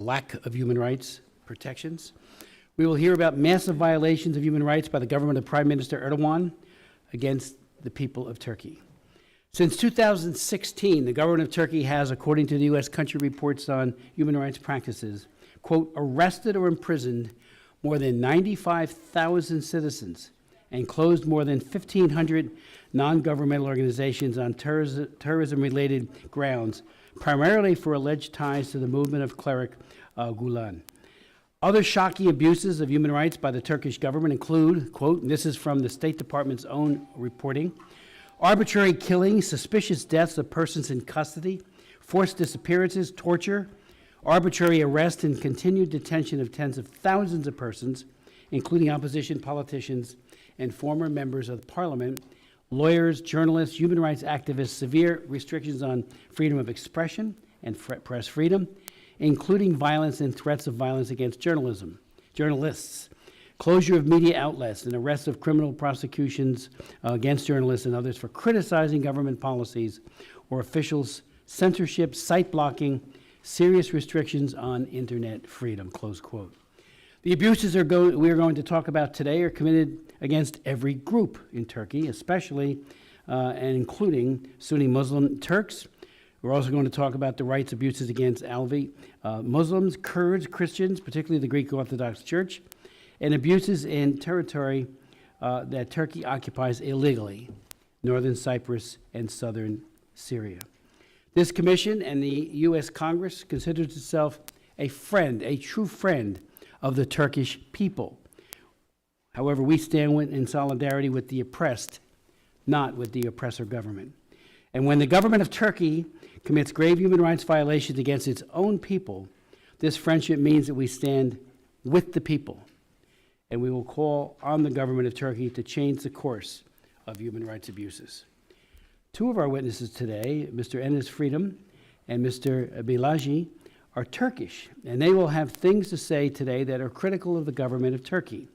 lack of human rights protections. We will hear about massive violations of human rights by the government of Prime Minister Erdogan against the people of Turkey. Since 2016, the government of Turkey has, according to the U.S. country reports on human rights practices, quote, arrested or imprisoned more than 95,000 citizens and closed more than 1,500 non-governmental organizations on terrorism-related grounds, primarily for alleged ties to the movement of cleric Gulen. Other shocking abuses of human rights by the Turkish government include, quote, and this is from the State Department's own reporting, arbitrary killings, suspicious deaths of persons in custody, forced disappearances, torture, arbitrary arrest and continued detention of tens of thousands of persons, including opposition politicians and former members of parliament, lawyers, journalists, human rights activists, severe restrictions on freedom of expression and press freedom, including violence and threats of violence against journalists, closure of media outlets and arrest of criminal prosecutions against journalists and others for criticizing government policies or officials, censorship, site blocking, serious restrictions on internet freedom, close quote. The abuses we are going to talk about today are committed against every group in Turkey, especially and including Sunni Muslim Turks. We're also going to talk about the rights abuses against Alawi Muslims, Kurds, Christians, particularly the Greek Orthodox Church, and abuses in territory that Turkey occupies illegally, northern Cyprus and southern Syria. This commission and the U.S. Congress considers itself a friend, a true friend of the Turkish people. However, we stand in solidarity with the oppressed, not with the oppressor government. And when the government of Turkey commits grave human rights violations against its own people, this friendship means that we stand with the people, and we will call on the government of Turkey to change the course of human rights abuses. Two of our witnesses today, Mr. Enes Freedom and Mr. Bilaji, are Turkish, and they will have things to say today that are critical of the government of Turkey.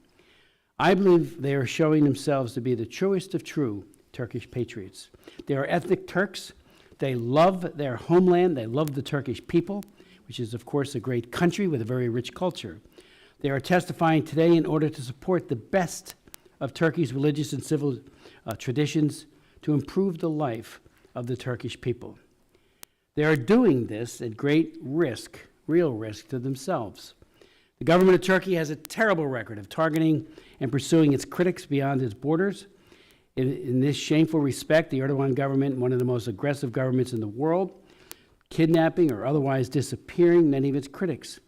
I believe they are showing themselves to be the truest of true Turkish patriots. They are ethnic Turks. They love their homeland. They love the Turkish people, which is, of course, a great country with a very rich culture. They are testifying today in order to support the best of Turkey's religious and civil traditions to improve the life of the Turkish people. They are doing this at great risk, real risk to themselves. The government of Turkey has a terrible record of targeting and pursuing its critics beyond its borders. In this shameful respect, the Erdogan government, one of the most aggressive governments in the world, kidnapping or otherwise disappearing many of its critics.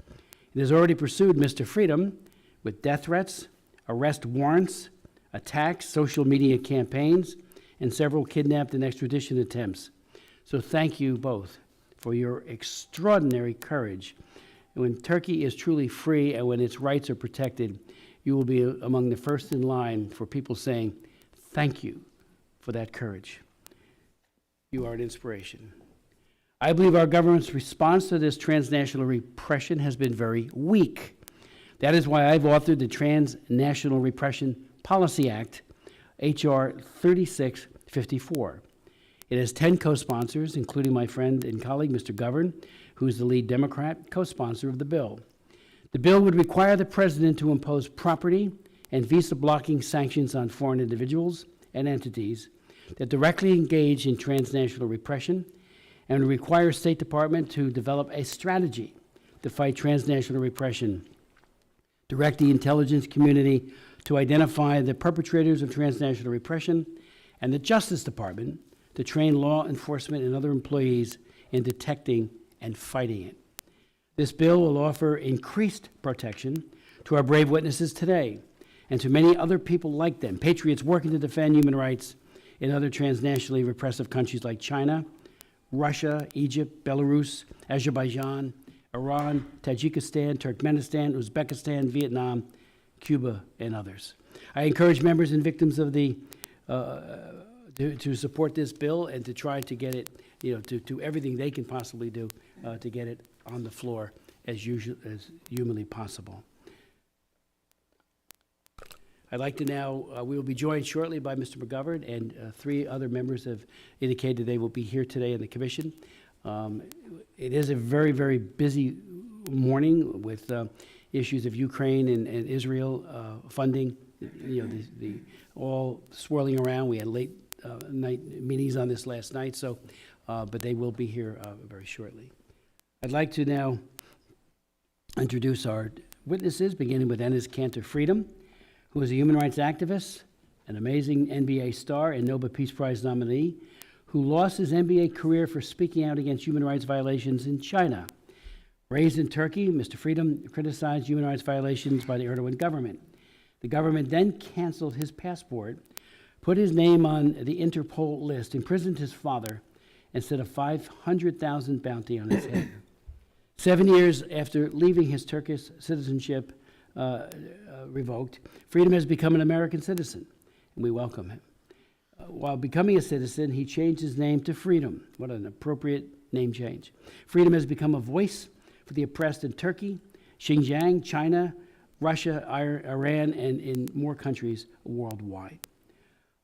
It has already pursued Mr. Freedom with death threats, arrest warrants, attacks, social media campaigns, and several kidnapped and extradition attempts. So thank you both for your extraordinary courage. And when Turkey is truly free and when its rights are protected, you will be among the first in line for people saying, thank you for that courage. You are an inspiration. I believe our government's response to this transnational repression has been very weak. That is why I've authored the Transnational Repression Policy Act, H.R. 3654. It has 10 co-sponsors, including my friend and colleague, Mr. Govern, who is the lead Democrat co-sponsor of the bill. The bill would require the president to impose property and visa-blocking sanctions on foreign individuals and entities that directly engage in transnational repression, and require State Department to develop a strategy to fight transnational repression, direct the intelligence community to identify the perpetrators of transnational repression, and the Justice Department to train law enforcement and other employees in detecting and fighting it. This bill will offer increased protection to our brave witnesses today and to many other people like them, patriots working to defend human rights in other transnationally repressive countries like China, Russia, Egypt, Belarus, Azerbaijan, Iran, Tajikistan, Turkmenistan, Uzbekistan, Vietnam, Cuba, and others. I encourage members and victims of the to support this bill and to try to get it, to do everything they can possibly do to get it on the floor as humanly possible. I'd like to now, we will be joined shortly by Mr. McGovern, and 3 other members have indicated they will be here today in the commission. It is a very, very busy morning with issues of Ukraine and Israel funding, all swirling around. We had late night meetings on this last night, so but they will be here very shortly. I'd like to now introduce our witnesses, beginning with Enes Kanter Freedom, who is a human rights activist, an amazing NBA star and Nobel Peace Prize nominee, who lost his NBA career for speaking out against human rights violations in China. Raised in Turkey, Mr. Freedom criticized human rights violations by the Erdogan government. The government then canceled his passport, put his name on the Interpol list, imprisoned his father, and set a $500,000 bounty on his head. 7 years after leaving his Turkish citizenship revoked, Freedom has become an American citizen, and we welcome him. While becoming a citizen, he changed his name to Freedom. What an appropriate name change. Freedom has become a voice for the oppressed in Turkey, Xinjiang, China, Russia, Iran, and in more countries worldwide.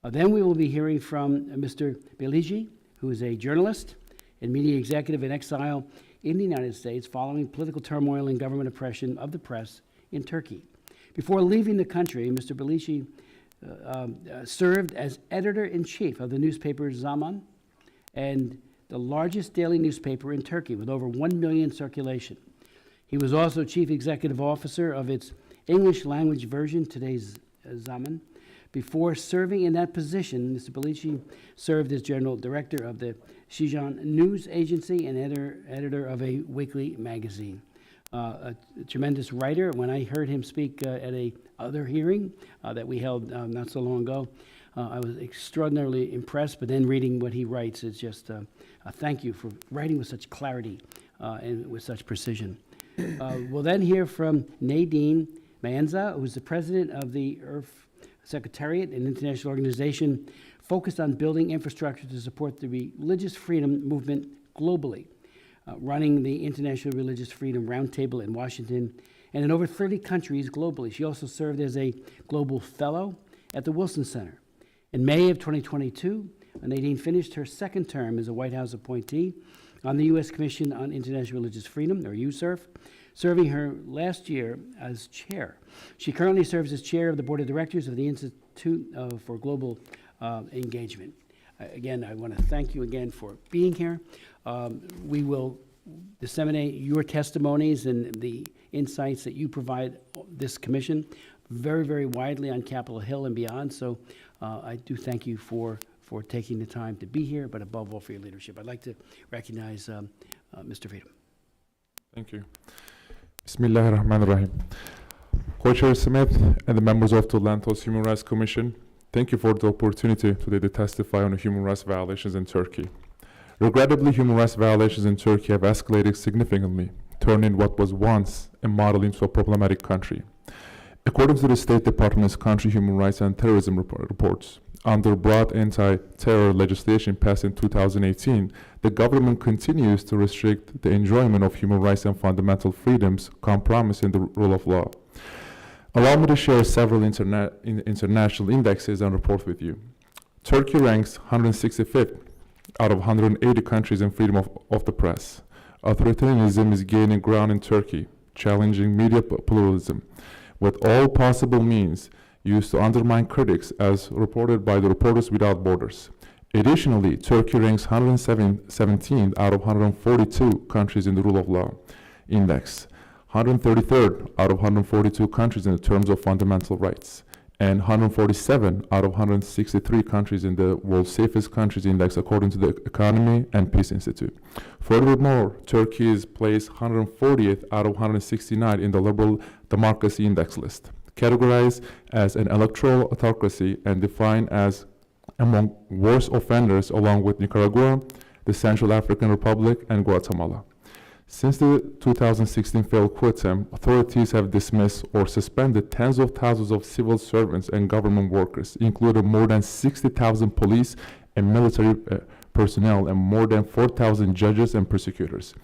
Then we will be hearing from Mr. Beligi, who is a journalist and media executive in exile in the United States following political turmoil and government oppression of the press in Turkey. Before leaving the country, Mr. Beligi served as editor-in-chief of the newspaper Zaman, and the largest daily newspaper in Turkey with over 1 million circulation. He was also chief executive officer of its English language version, today's Zaman. Before serving in that position, Mr. Beligi served as general director of the Şijan News Agency and editor of a weekly magazine. A tremendous writer. When I heard him speak at a other hearing that we held not so long ago, I was extraordinarily impressed, but then reading what he writes is just a thank you for writing with such clarity and with such precision. We'll then hear from Nadine Maenza, who is the president of the IRF Secretariat, an international organization focused on building infrastructure to support the religious freedom movement globally, running the International Religious Freedom Roundtable in Washington and in over 30 countries globally. She also served as a global fellow at the Wilson Center. In May of 2022, Nadine finished her second term as a White House appointee on the U.S. Commission on International Religious Freedom, or USCIRF, serving her last year as chair. She currently serves as chair of the board of directors of the Institute for Global Engagement. Again, I want to thank you again for being here. We will disseminate your testimonies and the insights that you provide this commission very, very widely on Capitol Hill and beyond. So I do thank you for taking the time to be here, but above all for your leadership. I'd like to recognize Mr. Freedom. Thank you. Bismillah ar-Rahman ar-Rahim. Co-Chair Smith and the members of the Lantos Human Rights Commission, thank you for the opportunity today to testify on human rights violations in Turkey. Regrettably, human rights violations in Turkey have escalated significantly, turning what was once a model into a problematic country. According to the State Department's Country Human Rights and Terrorism reports, under broad anti-terror legislation passed in 2018, the government continues to restrict the enjoyment of human rights and fundamental freedoms, compromising the rule of law. Allow me to share several international indexes and reports with you. Turkey ranks 165th out of 180 countries in freedom of the press. Authoritarianism is gaining ground in Turkey, challenging media pluralism with all possible means used to undermine critics, as reported by the Reporters Without Borders. Additionally, Turkey ranks 117th out of 142 countries in the Rule of Law Index, 133rd out of 142 countries in terms of fundamental rights, and 147 out of 163 countries in the World's Safest Countries Index, according to the Economy and Peace Institute. Furthermore, Turkey is placed 140th out of 169 in the Liberal Democracy Index list, categorized as an electoral autocracy and defined as among worst offenders along with Nicaragua, the Central African Republic, and Guatemala. Since the 2016 failed coup attempt, authorities have dismissed or suspended tens of thousands of civil servants and government workers, including more than 60,000 police and military personnel and more than 4,000 judges and prosecutors.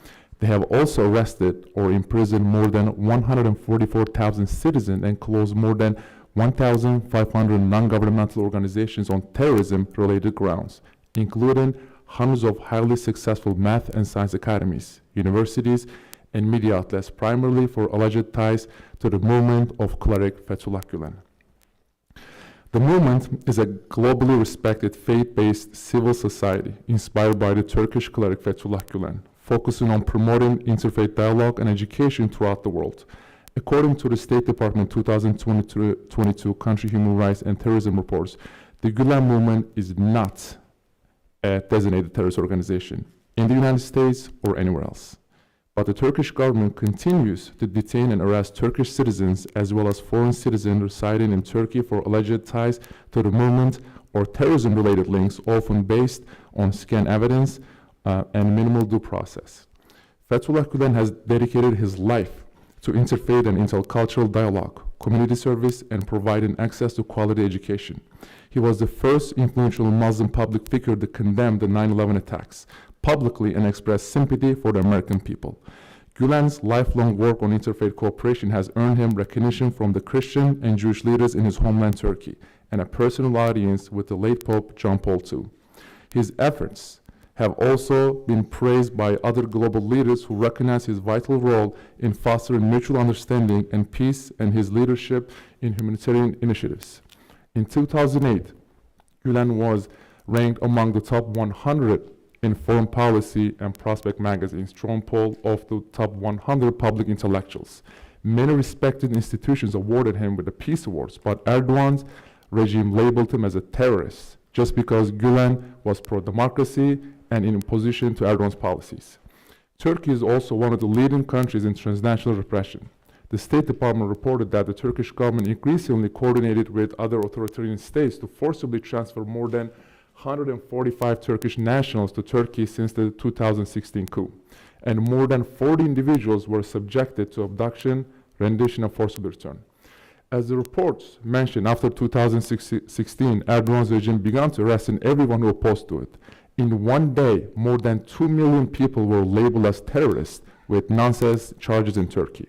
They have also arrested or imprisoned more than 144,000 citizens and closed more than 1,500 non-governmental organizations on terrorism-related grounds, including hundreds of highly successful math and science academies, universities, and media outlets, primarily for alleged ties to the movement of cleric Fethullah Gulen. The movement is a globally respected faith-based civil society inspired by the Turkish cleric Fethullah Gulen, focusing on promoting interfaith dialogue and education throughout the world. According to the State Department 2022 Country Human Rights and Terrorism Reports, the Gulen movement is not a designated terrorist organization in the United States or anywhere else. But the Turkish government continues to detain and arrest Turkish citizens as well as foreign citizens residing in Turkey for alleged ties to the movement or terrorism-related links, often based on scant evidence and minimal due process. Fethullah Gulen has dedicated his life to interfaith and intercultural dialogue, community service, and providing access to quality education. He was the first influential Muslim public figure to condemn the 9/11 attacks publicly and express sympathy for the American people. Gulen's lifelong work on interfaith cooperation has earned him recognition from the Christian and Jewish leaders in his homeland Turkey and a personal audience with the late Pope John Paul II. His efforts have also been praised by other global leaders who recognize his vital role in fostering mutual understanding and peace and his leadership in humanitarian initiatives. In 2008, Gulen was ranked among the top 100 in Foreign Policy and Prospect magazine's John Paul of the top 100 public intellectuals. Many respected institutions awarded him with the Peace Awards, but Erdogan's regime labeled him as a terrorist just because Gulen was pro-democracy and in opposition to Erdogan's policies. Turkey is also one of the leading countries in transnational repression. The State Department reported that the Turkish government increasingly coordinated with other authoritarian states to forcibly transfer more than 145 Turkish nationals to Turkey since the 2016 coup, and more than 40 individuals were subjected to abduction, rendition, and forcible return. As the reports mentioned, after 2016, Erdogan's regime began to arrest everyone who opposed to it. In one day, more than 2 million people were labeled as terrorists with nonsense charges in Turkey.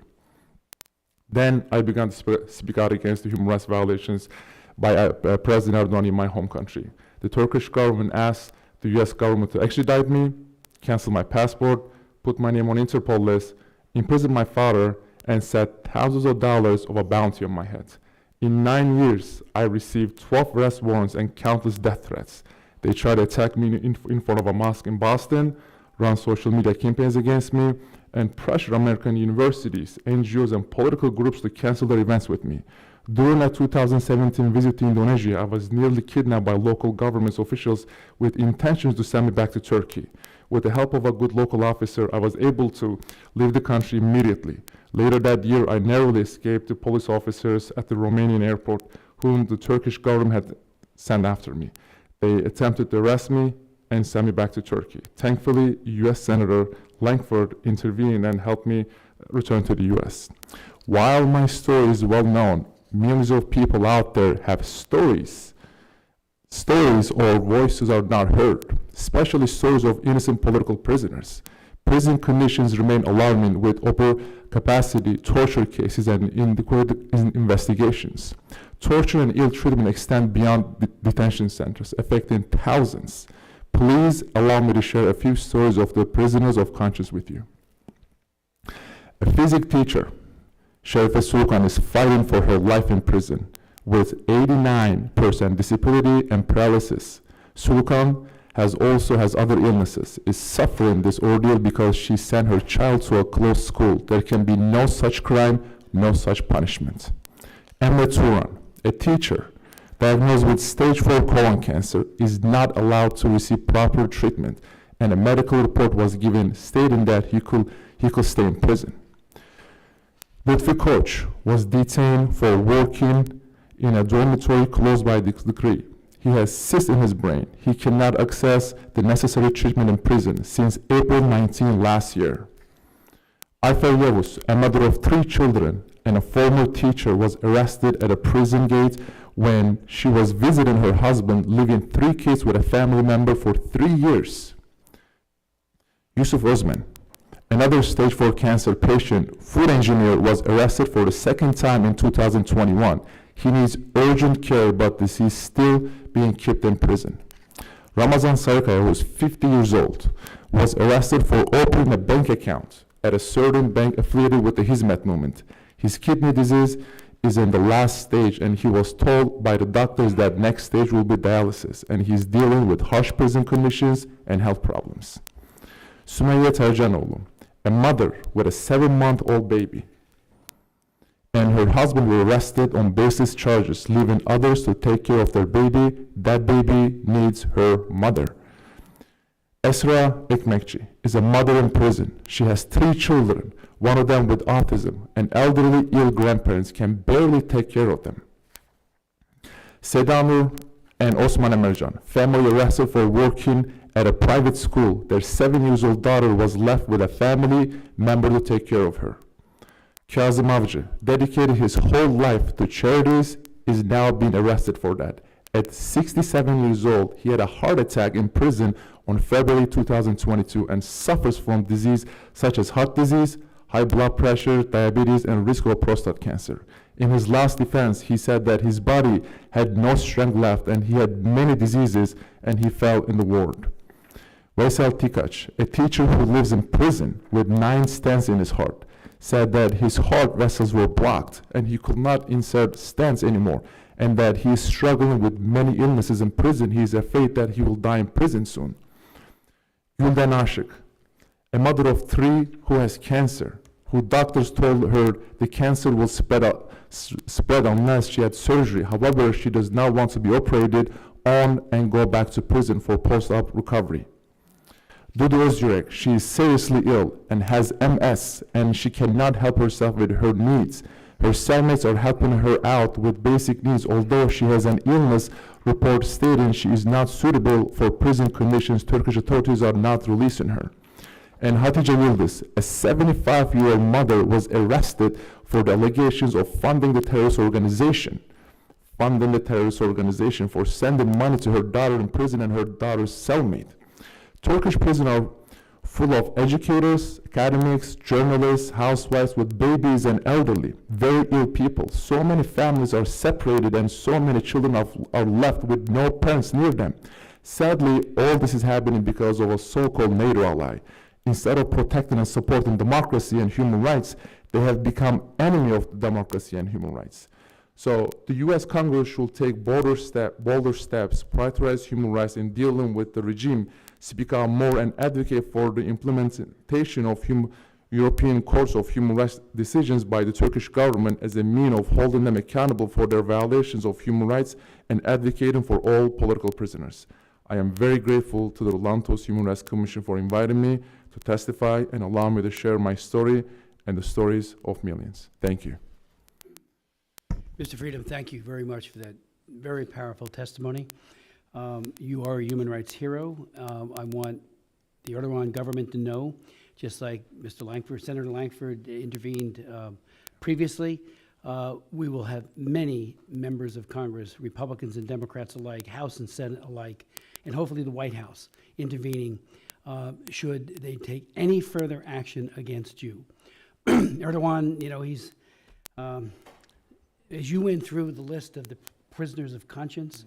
Then I began to speak out against the human rights violations by President Erdogan in my home country. The Turkish government asked the US government to extradite me, cancel my passport, put my name on Interpol list, imprison my father, and set thousands of dollars of a bounty on my head. In 9 years, I received 12 arrest warrants and countless death threats. They tried to attack me in front of a mosque in Boston, run social media campaigns against me, and pressure American universities, NGOs, and political groups to cancel their events with me. During a 2017 visit to Indonesia, I was nearly kidnapped by local government officials with intentions to send me back to Turkey. With the help of a good local officer, I was able to leave the country immediately. Later that year, I narrowly escaped the police officers at the Romanian airport, whom the Turkish government had sent after me. They attempted to arrest me and send me back to Turkey. Thankfully, US Senator Langford intervened and helped me return to the US. While my story is well known, millions of people out there have stories. Stories or voices are not heard, especially stories of innocent political prisoners. Prison conditions remain alarming with over-capacity torture cases and inadequate investigations. Torture and ill treatment extend beyond detention centers, affecting thousands. Please allow me to share a few stories of the prisoners of conscience with you. A physics teacher, Sherifa Sulkan, is fighting for her life in prison with 89% disability and paralysis. Sulkan also has other illnesses, is suffering this ordeal because she sent her child to a closed school. There can be no such crime, no such punishment. Emre Turan, a teacher diagnosed with stage 4 colon cancer, is not allowed to receive proper treatment, and a medical report was given stating that he could stay in prison. Lutfi Koch was detained for working in a dormitory close by the decree. He has cysts in his brain. He cannot access the necessary treatment in prison since April 19 last year. Ayfer Yavuz, a mother of 3 children and a former teacher, was arrested at a prison gate when she was visiting her husband, leaving 3 kids with a family member for 3 years. Yusuf Osman, another stage 4 cancer patient, food engineer, was arrested for the 2nd time in 2021. He needs urgent care, but he's still being kept in prison. Ramazan Sarkaya, who is 50 years old, was arrested for opening a bank account at a certain bank affiliated with the Hizmet movement. His kidney disease is in the last stage, and he was told by the doctors that next stage will be dialysis, and he's dealing with harsh prison conditions and health problems. Sümeyye Tercanoğlu, a mother with a 7-month-old baby, and her husband were arrested on baseless charges, leaving others to take care of their baby. That baby needs her mother. Esra Ekmekci is a mother in prison. She has 3 children, one of them with autism, and elderly ill grandparents can barely take care of them. Sedanur and Osman Emerjan, family arrested for working at a private school. Their 7-year-old daughter was left with a family member to take care of her. Kazım Avcı dedicated his whole life to charities, is now being arrested for that. At 67 years old, he had a heart attack in prison on February 2022 and suffers from disease such as heart disease, high blood pressure, diabetes, and risk of prostate cancer. In his last defense, he said that his body had no strength left and he had many diseases and he fell in the ward. Veysel Tikac, a teacher who lives in prison with 9 stents in his heart, said that his heart vessels were blocked and he could not insert stents anymore, and that he is struggling with many illnesses in prison. He is afraid that he will die in prison soon. Gülden Aşık, a mother of 3 who has cancer, who doctors told her the cancer will spread unless she had surgery. However, she does not want to be operated on and go back to prison for post-op recovery. Dudu Özgürek, she is seriously ill and has MS, and she cannot help herself with her needs. Her cellmates are helping her out with basic needs, although she has an illness report stating she is not suitable for prison conditions. Turkish authorities are not releasing her. And Hatice Yıldız, a 75-year-old mother, was arrested for the allegations of funding the terrorist organization for sending money to her daughter in prison and her daughter's cellmate. Turkish prisons are full of educators, academics, journalists, housewives with babies and elderly, very ill people. So many families are separated and so many children are left with no parents near them. Sadly, all this is happening because of a so-called NATO ally. Instead of protecting and supporting democracy and human rights, they have become enemy of democracy and human rights. So the U.S. Congress should take bolder steps, prioritize human rights in dealing with the regime, speak out more and advocate for the implementation of European Courts of Human Rights decisions by the Turkish government as a means of holding them accountable for their violations of human rights and advocating for all political prisoners. I am very grateful to the Lantos Human Rights Commission for inviting me to testify and allow me to share my story and the stories of millions. Thank you. Mr. Freedom, thank you very much for that very powerful testimony. You are a human rights hero. I want the Erdogan government to know, just like Mr. Langford, Senator Langford intervened previously, we will have many members of Congress, Republicans and Democrats alike, House and Senate alike, and hopefully the White House intervening should they take any further action against you. Erdogan, you know, he's, as you went through the list of the prisoners of conscience,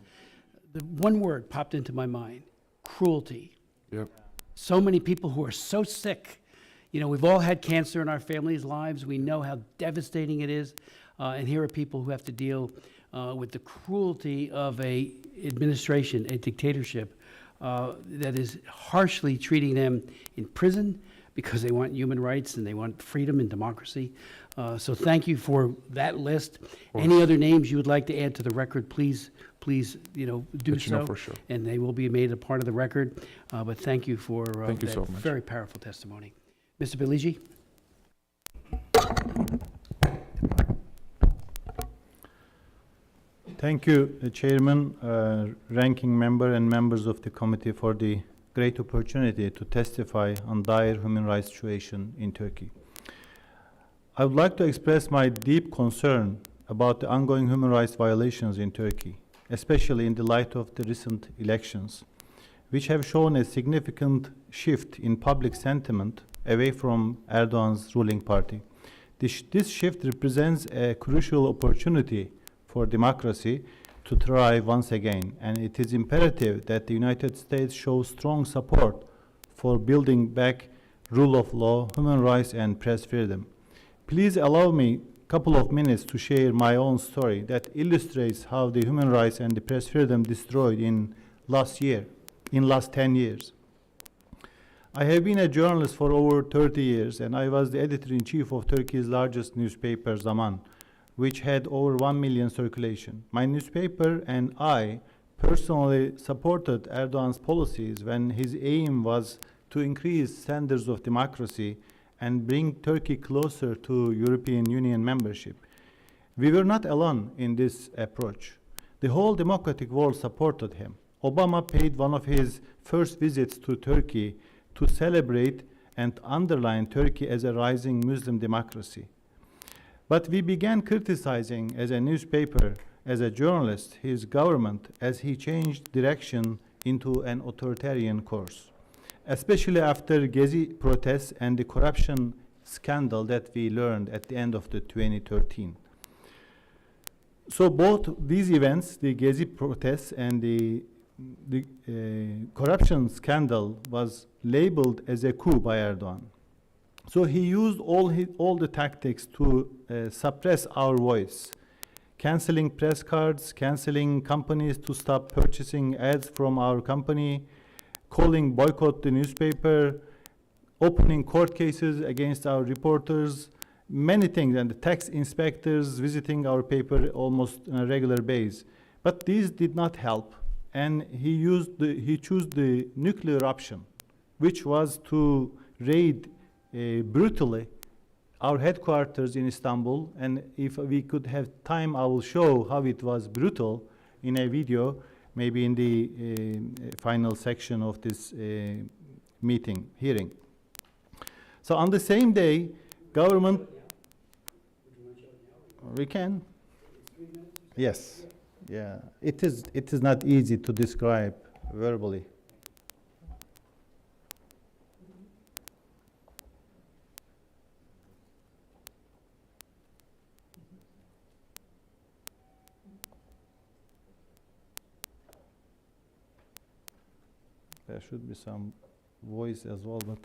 the one word popped into my mind: cruelty. Yep. So many people who are so sick. You know, we've all had cancer in our families' lives. We know how devastating it is. And here are people who have to deal with the cruelty of a administration, a dictatorship, that is harshly treating them in prison because they want human rights and they want freedom and democracy. So thank you for that list. Any other names you would like to add to the record, please, you know, do so. For sure. And they will be made a part of the record. But thank you for Thank you that so much. very powerful testimony. Mr. Beligi? Thank you, Chairman, Ranking Member, and members of the committee for the great opportunity to testify on dire human rights situation in Turkey. I would like to express my deep concern about the ongoing human rights violations in Turkey, especially in the light of the recent elections, which have shown a significant shift in public sentiment away from Erdogan's ruling party. This shift represents a crucial opportunity for democracy to thrive once again, and it is imperative that the United States shows strong support for building back rule of law, human rights, and press freedom. Please allow me a couple of minutes to share my own story that illustrates how the human rights and the press freedom destroyed in last 10 years. I have been a journalist for over 30 years, and I was the editor-in-chief of Turkey's largest newspaper, Zaman, which had over 1 million circulation. My newspaper and I personally supported Erdogan's policies when his aim was to increase standards of democracy and bring Turkey closer to European Union membership. We were not alone in this approach. The whole democratic world supported him. Obama paid one of his first visits to Turkey to celebrate and underline Turkey as a rising Muslim democracy. But we began criticizing, as a newspaper, as a journalist, his government as he changed direction into an authoritarian course, especially after Gezi protests and the corruption scandal that we learned at the end of 2013. So both these events, the Gezi protests and the corruption scandal, was labeled as a coup by Erdogan. So he used all the tactics to suppress our voice, canceling press cards, canceling companies to stop purchasing ads from our company, calling boycott the newspaper, opening court cases against our reporters, many things, and the tax inspectors visiting our paper almost on a regular basis. But these did not help, and he chose the nuclear option, which was to raid brutally our headquarters in Istanbul. And if we could have time, I will show how it was brutal in a video, maybe in the final section of this hearing. So on the same day, government, we can? Yes, yeah, it is not easy to describe verbally. There should be some voice as well, but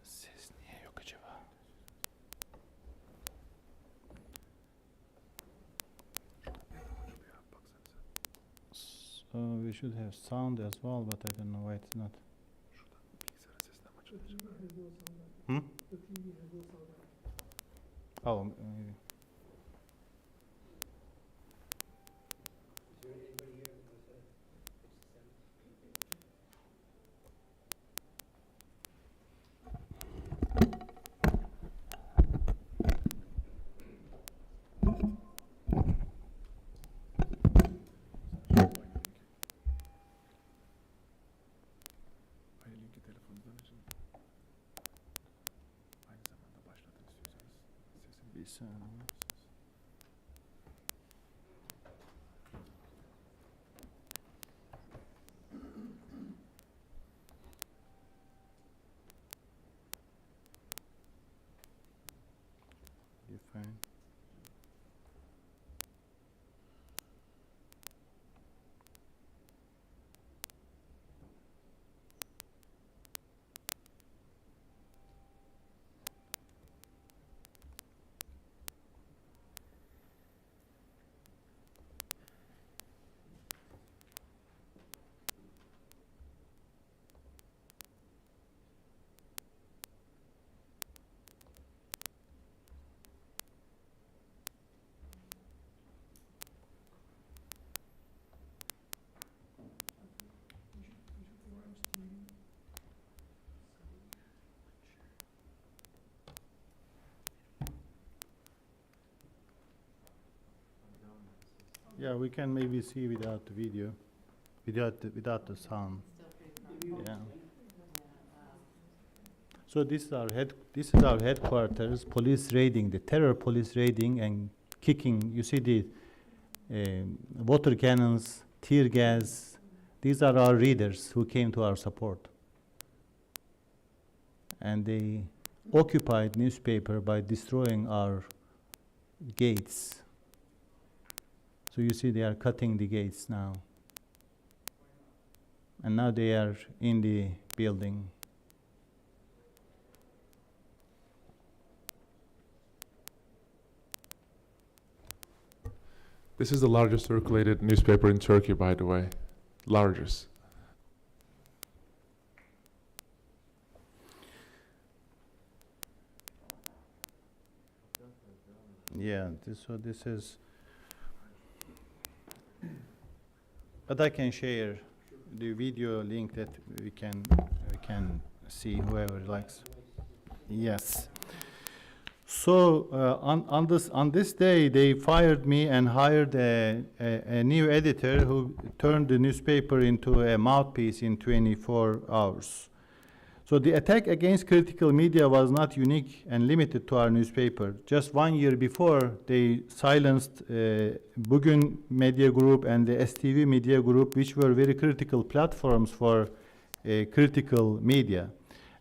ses niye yok acaba? So we should have sound as well, but I don't know why it's not. Hmm? Oh, maybe. Bir saniye. You fine? Yeah, we can maybe see without the video, without the sound. Yeah. So this is our headquarters. Police raiding, the terror police raiding and kicking. You see the water cannons, tear gas. These are our readers who came to our support. And they occupied newspaper by destroying our gates. So you see they are cutting the gates now. And now they are in the building. This is the largest circulated newspaper in Turkey, by the way. Largest. Yeah, this is. But I can share the video link that we can see, whoever likes. Yes. So on this day, they fired me and hired a new editor who turned the newspaper into a mouthpiece in 24 hours. So the attack against critical media was not unique and limited to our newspaper. Just 1 year before, they silenced Bugün Media Group and the STV Media Group, which were very critical platforms for critical media.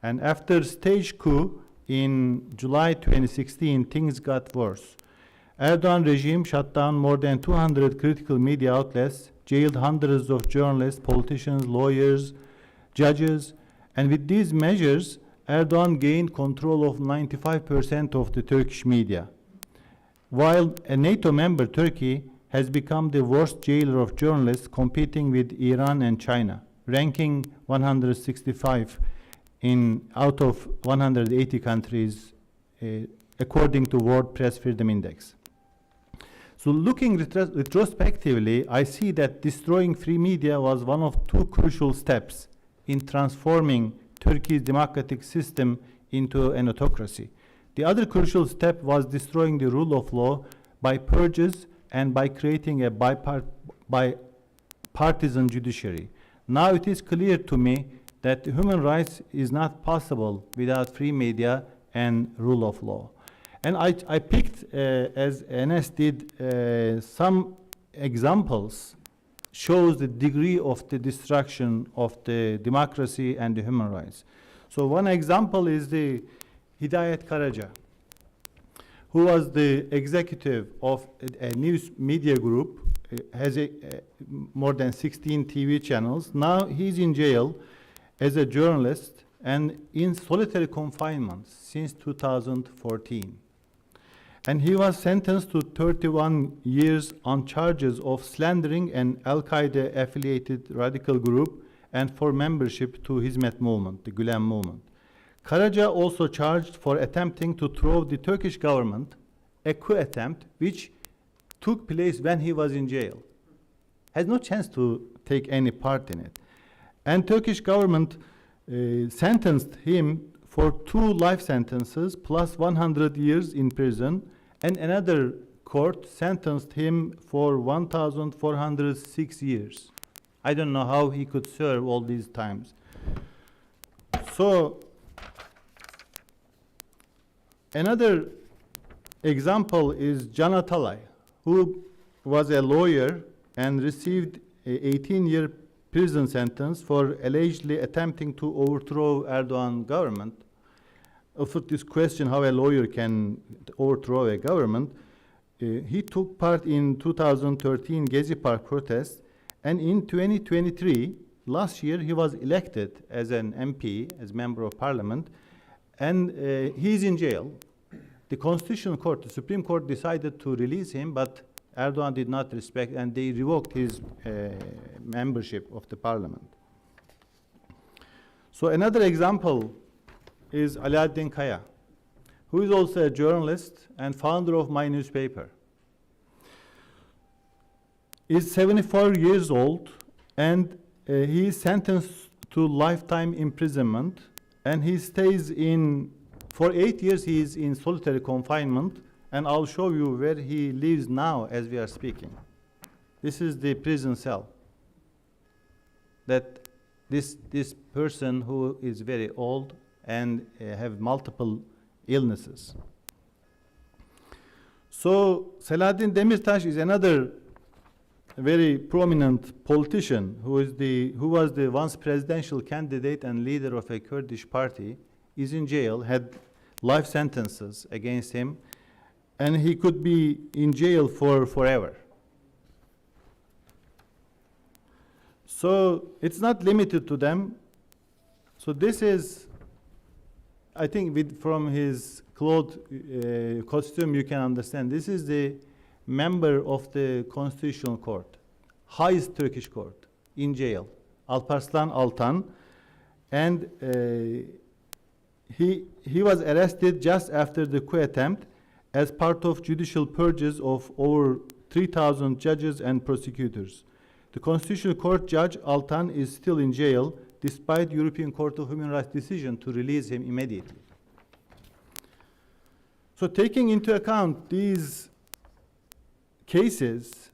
And after stage coup in July 2016, things got worse. Erdogan regime shut down more than 200 critical media outlets, jailed hundreds of journalists, politicians, lawyers, judges, and with these measures, Erdogan gained control of 95% of the Turkish media. While a NATO member, Turkey, has become the worst jailer of journalists, competing with Iran and China, ranking 165 out of 180 countries, according to World Press Freedom Index. So looking retrospectively, I see that destroying free media was one of two crucial steps in transforming Turkey's democratic system into an autocracy. The other crucial step was destroying the rule of law by purges and by creating a bipartisan judiciary. Now it is clear to me that human rights is not possible without free media and rule of law. And I picked, as NS did, some examples shows the degree of the destruction of the democracy and the human rights. So one example is the Hidayet Karaca, who was the executive of a news media group, has more than 16 TV channels. Now he's in jail as a journalist and in solitary confinement since 2014. And he was sentenced to 31 years on charges of slandering an Al-Qaeda affiliated radical group and for membership to Hizmet movement, the Gülen movement. Karaca also charged for attempting to throw the Turkish government, a coup attempt which took place when he was in jail. Has no chance to take any part in it. And Turkish government sentenced him for 2 life sentences plus 100 years in prison, and another court sentenced him for 1,406 years. I don't know how he could serve all these times. So another example is Can Atalay, who was a lawyer and received an 18-year prison sentence for allegedly attempting to overthrow Erdogan government. For this question, how a lawyer can overthrow a government, he took part in 2013 Gezi Park protests, and in 2023, last year, he was elected as an MP, as member of parliament, and he's in jail. The Constitutional Court, the Supreme Court, decided to release him, but Erdogan did not respect, and they revoked his membership of the parliament. So another example is Alaaddin Kaya, who is also a journalist and founder of my newspaper. He's 74 years old, and he is sentenced to lifetime imprisonment, and he stays in, for 8 years he is in solitary confinement, and I'll show you where he lives now as we are speaking. This is the prison cell that this person who is very old and have multiple illnesses. So Selahattin Demirtas is another very prominent politician who was the once presidential candidate and leader of a Kurdish party, is in jail, had life sentences against him. and he could be in jail for forever. So it's not limited to them. So this is, I think, from his costume, you can understand. This is the member of the Constitutional Court, highest Turkish court, in jail, Alparslan Altan, and he was arrested just after the coup attempt as part of judicial purges of over 3,000 judges and prosecutors. The Constitutional Court Judge Altan is still in jail despite European Court of Human Rights decision to release him immediately. So taking into account these cases,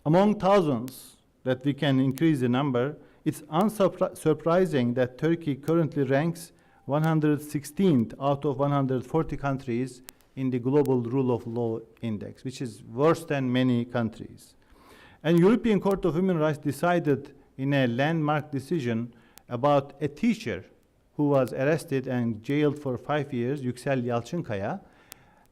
among thousands that we can increase the number, it's unsurprising that Turkey currently ranks 116th out of 140 countries in the Global Rule of Law Index, which is worse than many countries. And European Court of Human Rights decided in a landmark decision about a teacher who was arrested and jailed for 5 years, Yüksel Yalçınkaya.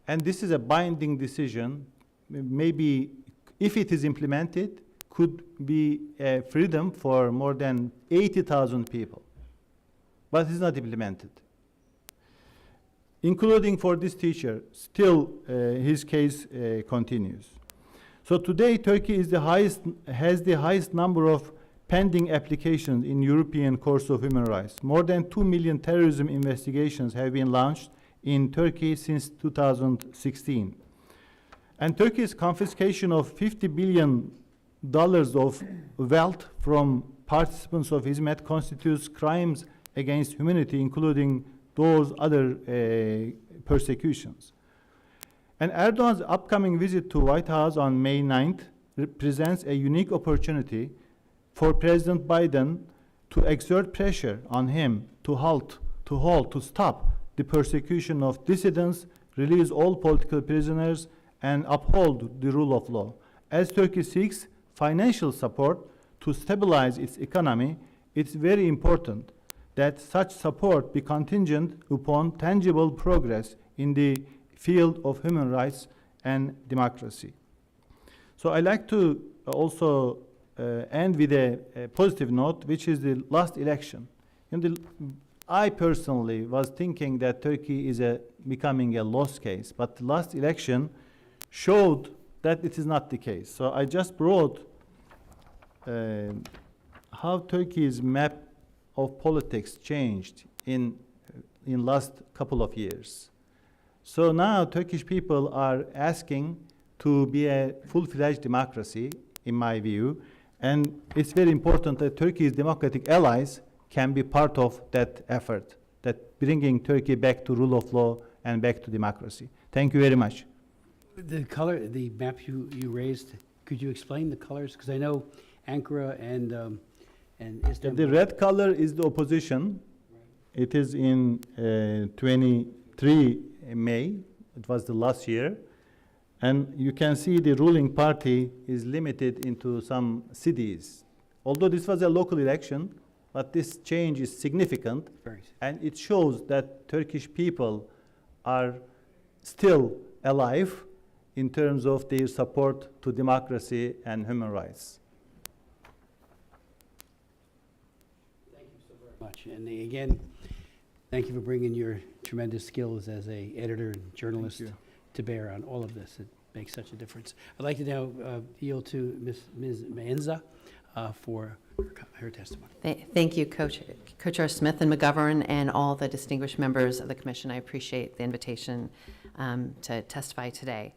And this is a binding decision. Maybe if it is implemented, could be a freedom for more than 80,000 people. But it's not implemented. Including for this teacher, still his case continues. So today, Turkey is has the highest number of pending applications in European Court of Human Rights. More than 2 million terrorism investigations have been launched in Turkey since 2016. And Turkey's confiscation of $50 billion of wealth from participants of Hizmet constitutes crimes against humanity, including those other persecutions. And Erdogan's upcoming visit to White House on May 9th represents a unique opportunity for President Biden to exert pressure on him to stop the persecution of dissidents, release all political prisoners, and uphold the rule of law. As Turkey seeks financial support to stabilize its economy, it's very important that such support be contingent upon tangible progress in the field of human rights and democracy. So I'd like to also end with a positive note, which is the last election. I personally was thinking that Turkey is becoming a lost case, but the last election showed that it is not the case. So I just brought how Turkey's map of politics changed in last couple of years. So now Turkish people are asking to be a full-fledged democracy, in my view, and it's very important that Turkey's democratic allies can be part of that effort, that bringing Turkey back to rule of law and back to democracy. Thank you very much. The map you raised, could you explain the colors? Because I know Ankara and Istanbul. The red color is the opposition. Right. It is in 23 May. It was the last year. And you can see the ruling party is limited into some cities. Although this was a local election, but this change is significant. And it shows that Turkish people are still alive in terms of their support to democracy and human rights. Thank you so very much. And again, thank you for bringing your tremendous skills as an editor and journalist to bear on all of this. It makes such a difference. I'd like to now yield to Ms. Maenza for her testimony. Thank you, Co-Chair Smith and McGovern, and all the distinguished members of the Commission. I appreciate the invitation to testify today.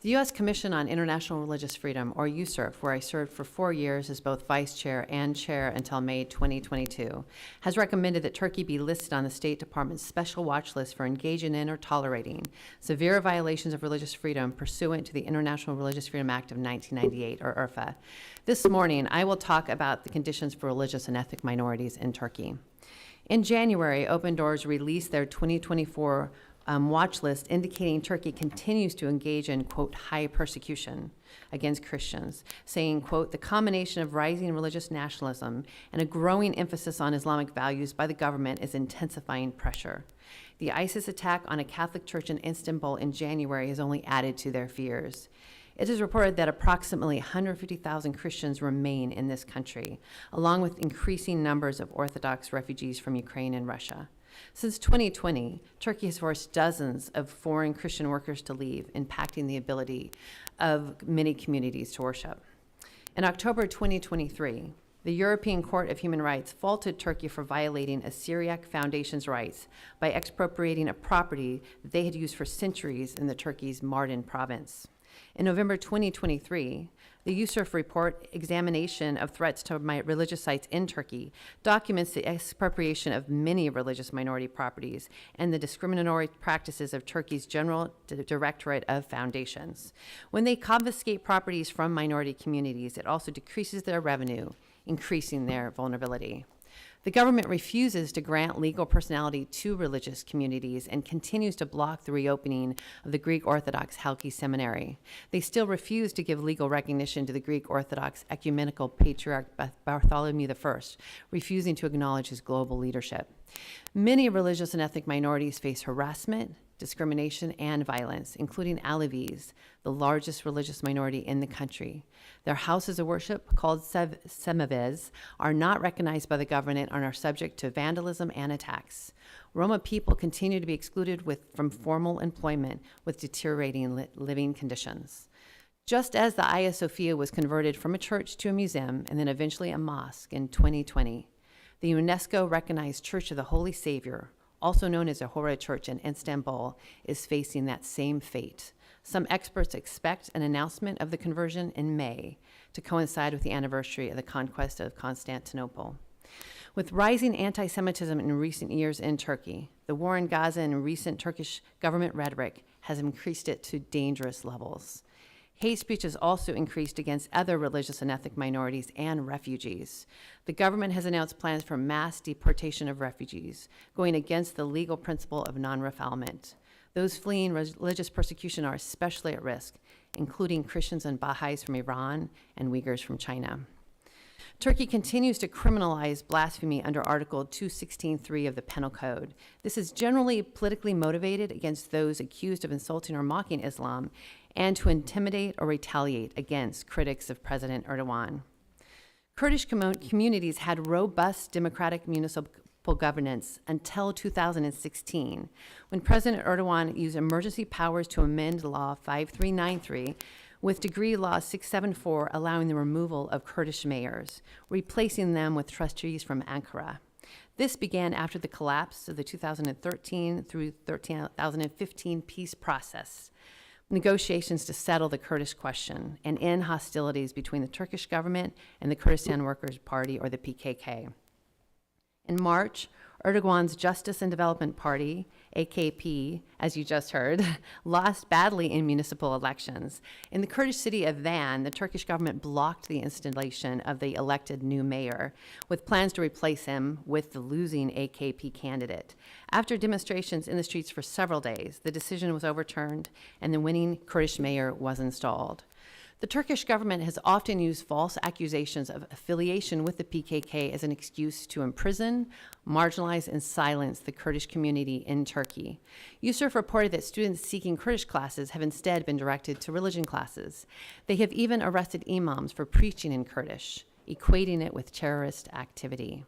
The U.S. Commission on International Religious Freedom, or USCIRF, where I served for 4 years as both vice chair and chair until May 2022, has recommended that Turkey be listed on the State Department's special watch list for engaging in or tolerating severe violations of religious freedom pursuant to the International Religious Freedom Act of 1998, or IRFA. This morning, I will talk about the conditions for religious and ethnic minorities in Turkey. In January, Open Doors released their 2024 watch list indicating Turkey continues to engage in, quote, high persecution against Christians, saying, quote, the combination of rising religious nationalism and a growing emphasis on Islamic values by the government is intensifying pressure. The ISIS attack on a Catholic church in Istanbul in January has only added to their fears. It is reported that approximately 150,000 Christians remain in this country, along with increasing numbers of Orthodox refugees from Ukraine and Russia. Since 2020, Turkey has forced dozens of foreign Christian workers to leave, impacting the ability of many communities to worship. In October 2023, the European Court of Human Rights faulted Turkey for violating a Syriac foundation's rights by expropriating a property that they had used for centuries in the Turkey's Mardin province. In November 2023, the Yusuf Report, Examination of Threats to Religious Sites in Turkey, documents the expropriation of many religious minority properties and the discriminatory practices of Turkey's General Directorate of Foundations. When they confiscate properties from minority communities, it also decreases their revenue, increasing their vulnerability. The government refuses to grant legal personality to religious communities and continues to block the reopening of the Greek Orthodox Halki Seminary. They still refuse to give legal recognition to the Greek Orthodox Ecumenical Patriarch Bartholomew I, refusing to acknowledge his global leadership. Many religious and ethnic minorities face harassment, discrimination, and violence, including Alevis, the largest religious minority in the country. Their houses of worship, called Semavez, are not recognized by the government and are subject to vandalism and attacks. Roma people continue to be excluded from formal employment with deteriorating living conditions. Just as the Hagia Sophia was converted from a church to a museum and then eventually a mosque in 2020, the UNESCO-recognized Church of the Holy Savior, also known as a Hora Church in Istanbul, is facing that same fate. Some experts expect an announcement of the conversion in May to coincide with the anniversary of the conquest of Constantinople. With rising anti-Semitism in recent years in Turkey, the war in Gaza and recent Turkish government rhetoric has increased it to dangerous levels. Hate speech has also increased against other religious and ethnic minorities and refugees. The government has announced plans for mass deportation of refugees, going against the legal principle of non-refoulement. Those fleeing religious persecution are especially at risk, including Christians and Baha'is from Iran and Uyghurs from China. Turkey continues to criminalize blasphemy under Article 216.3 of the Penal Code. This is generally politically motivated against those accused of insulting or mocking Islam and to intimidate or retaliate against critics of President Erdogan. Kurdish communities had robust democratic municipal governance until 2016, when President Erdogan used emergency powers to amend Law 5393 with Decree Law 674 allowing the removal of Kurdish mayors, replacing them with trustees from Ankara. This began after the collapse of the 2013 through 2015 peace process, negotiations to settle the Kurdish question and end hostilities between the Turkish government and the Kurdistan Workers' Party, or the PKK. In March, Erdogan's Justice and Development Party, AKP, as you just heard, lost badly in municipal elections. In the Kurdish city of Van, the Turkish government blocked the installation of the elected new mayor, with plans to replace him with the losing AKP candidate. After demonstrations in the streets for several days, the decision was overturned and the winning Kurdish mayor was installed. The Turkish government has often used false accusations of affiliation with the PKK as an excuse to imprison, marginalize, and silence the Kurdish community in Turkey. Yusuf reported that students seeking Kurdish classes have instead been directed to religion classes. They have even arrested imams for preaching in Kurdish, equating it with terrorist activity.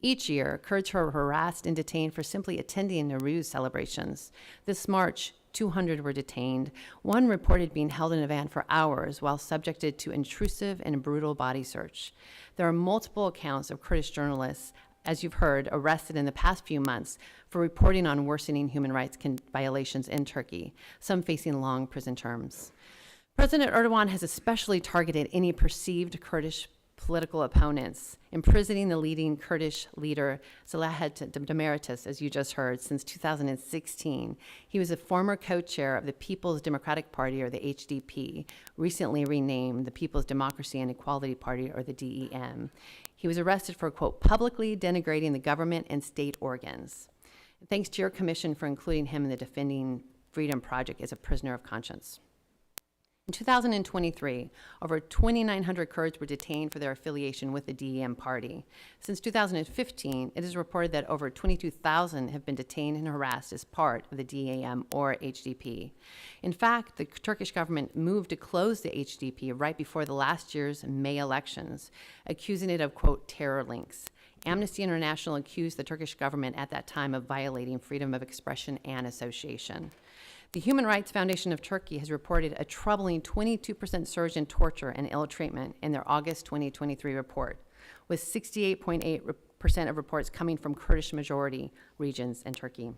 Each year, Kurds are harassed and detained for simply attending Nowruz celebrations. This March, 200 were detained. One reported being held in a van for hours while subjected to intrusive and brutal body search. There are multiple accounts of Kurdish journalists, as you've heard, arrested in the past few months for reporting on worsening human rights violations in Turkey, some facing long prison terms. President Erdogan has especially targeted any perceived Kurdish political opponents, imprisoning the leading Kurdish leader, Selahattin Demirtas, as you just heard, since 2016. He was a former co-chair of the People's Democratic Party, or the HDP, recently renamed the People's Democracy and Equality Party, or the DEM. He was arrested for, quote, publicly denigrating the government and state organs. Thanks to your commission for including him in the Defending Freedom Project as a prisoner of conscience. In 2023, over 2,900 Kurds were detained for their affiliation with the DEM party. Since 2015, it is reported that over 22,000 have been detained and harassed as part of the DEM or HDP. In fact, the Turkish government moved to close the HDP right before the last year's May elections, accusing it of, quote, terror links. Amnesty International accused the Turkish government at that time of violating freedom of expression and association. The Human Rights Foundation of Turkey has reported a troubling 22% surge in torture and ill treatment in their August 2023 report, with 68.8% of reports coming from Kurdish majority regions in Turkey.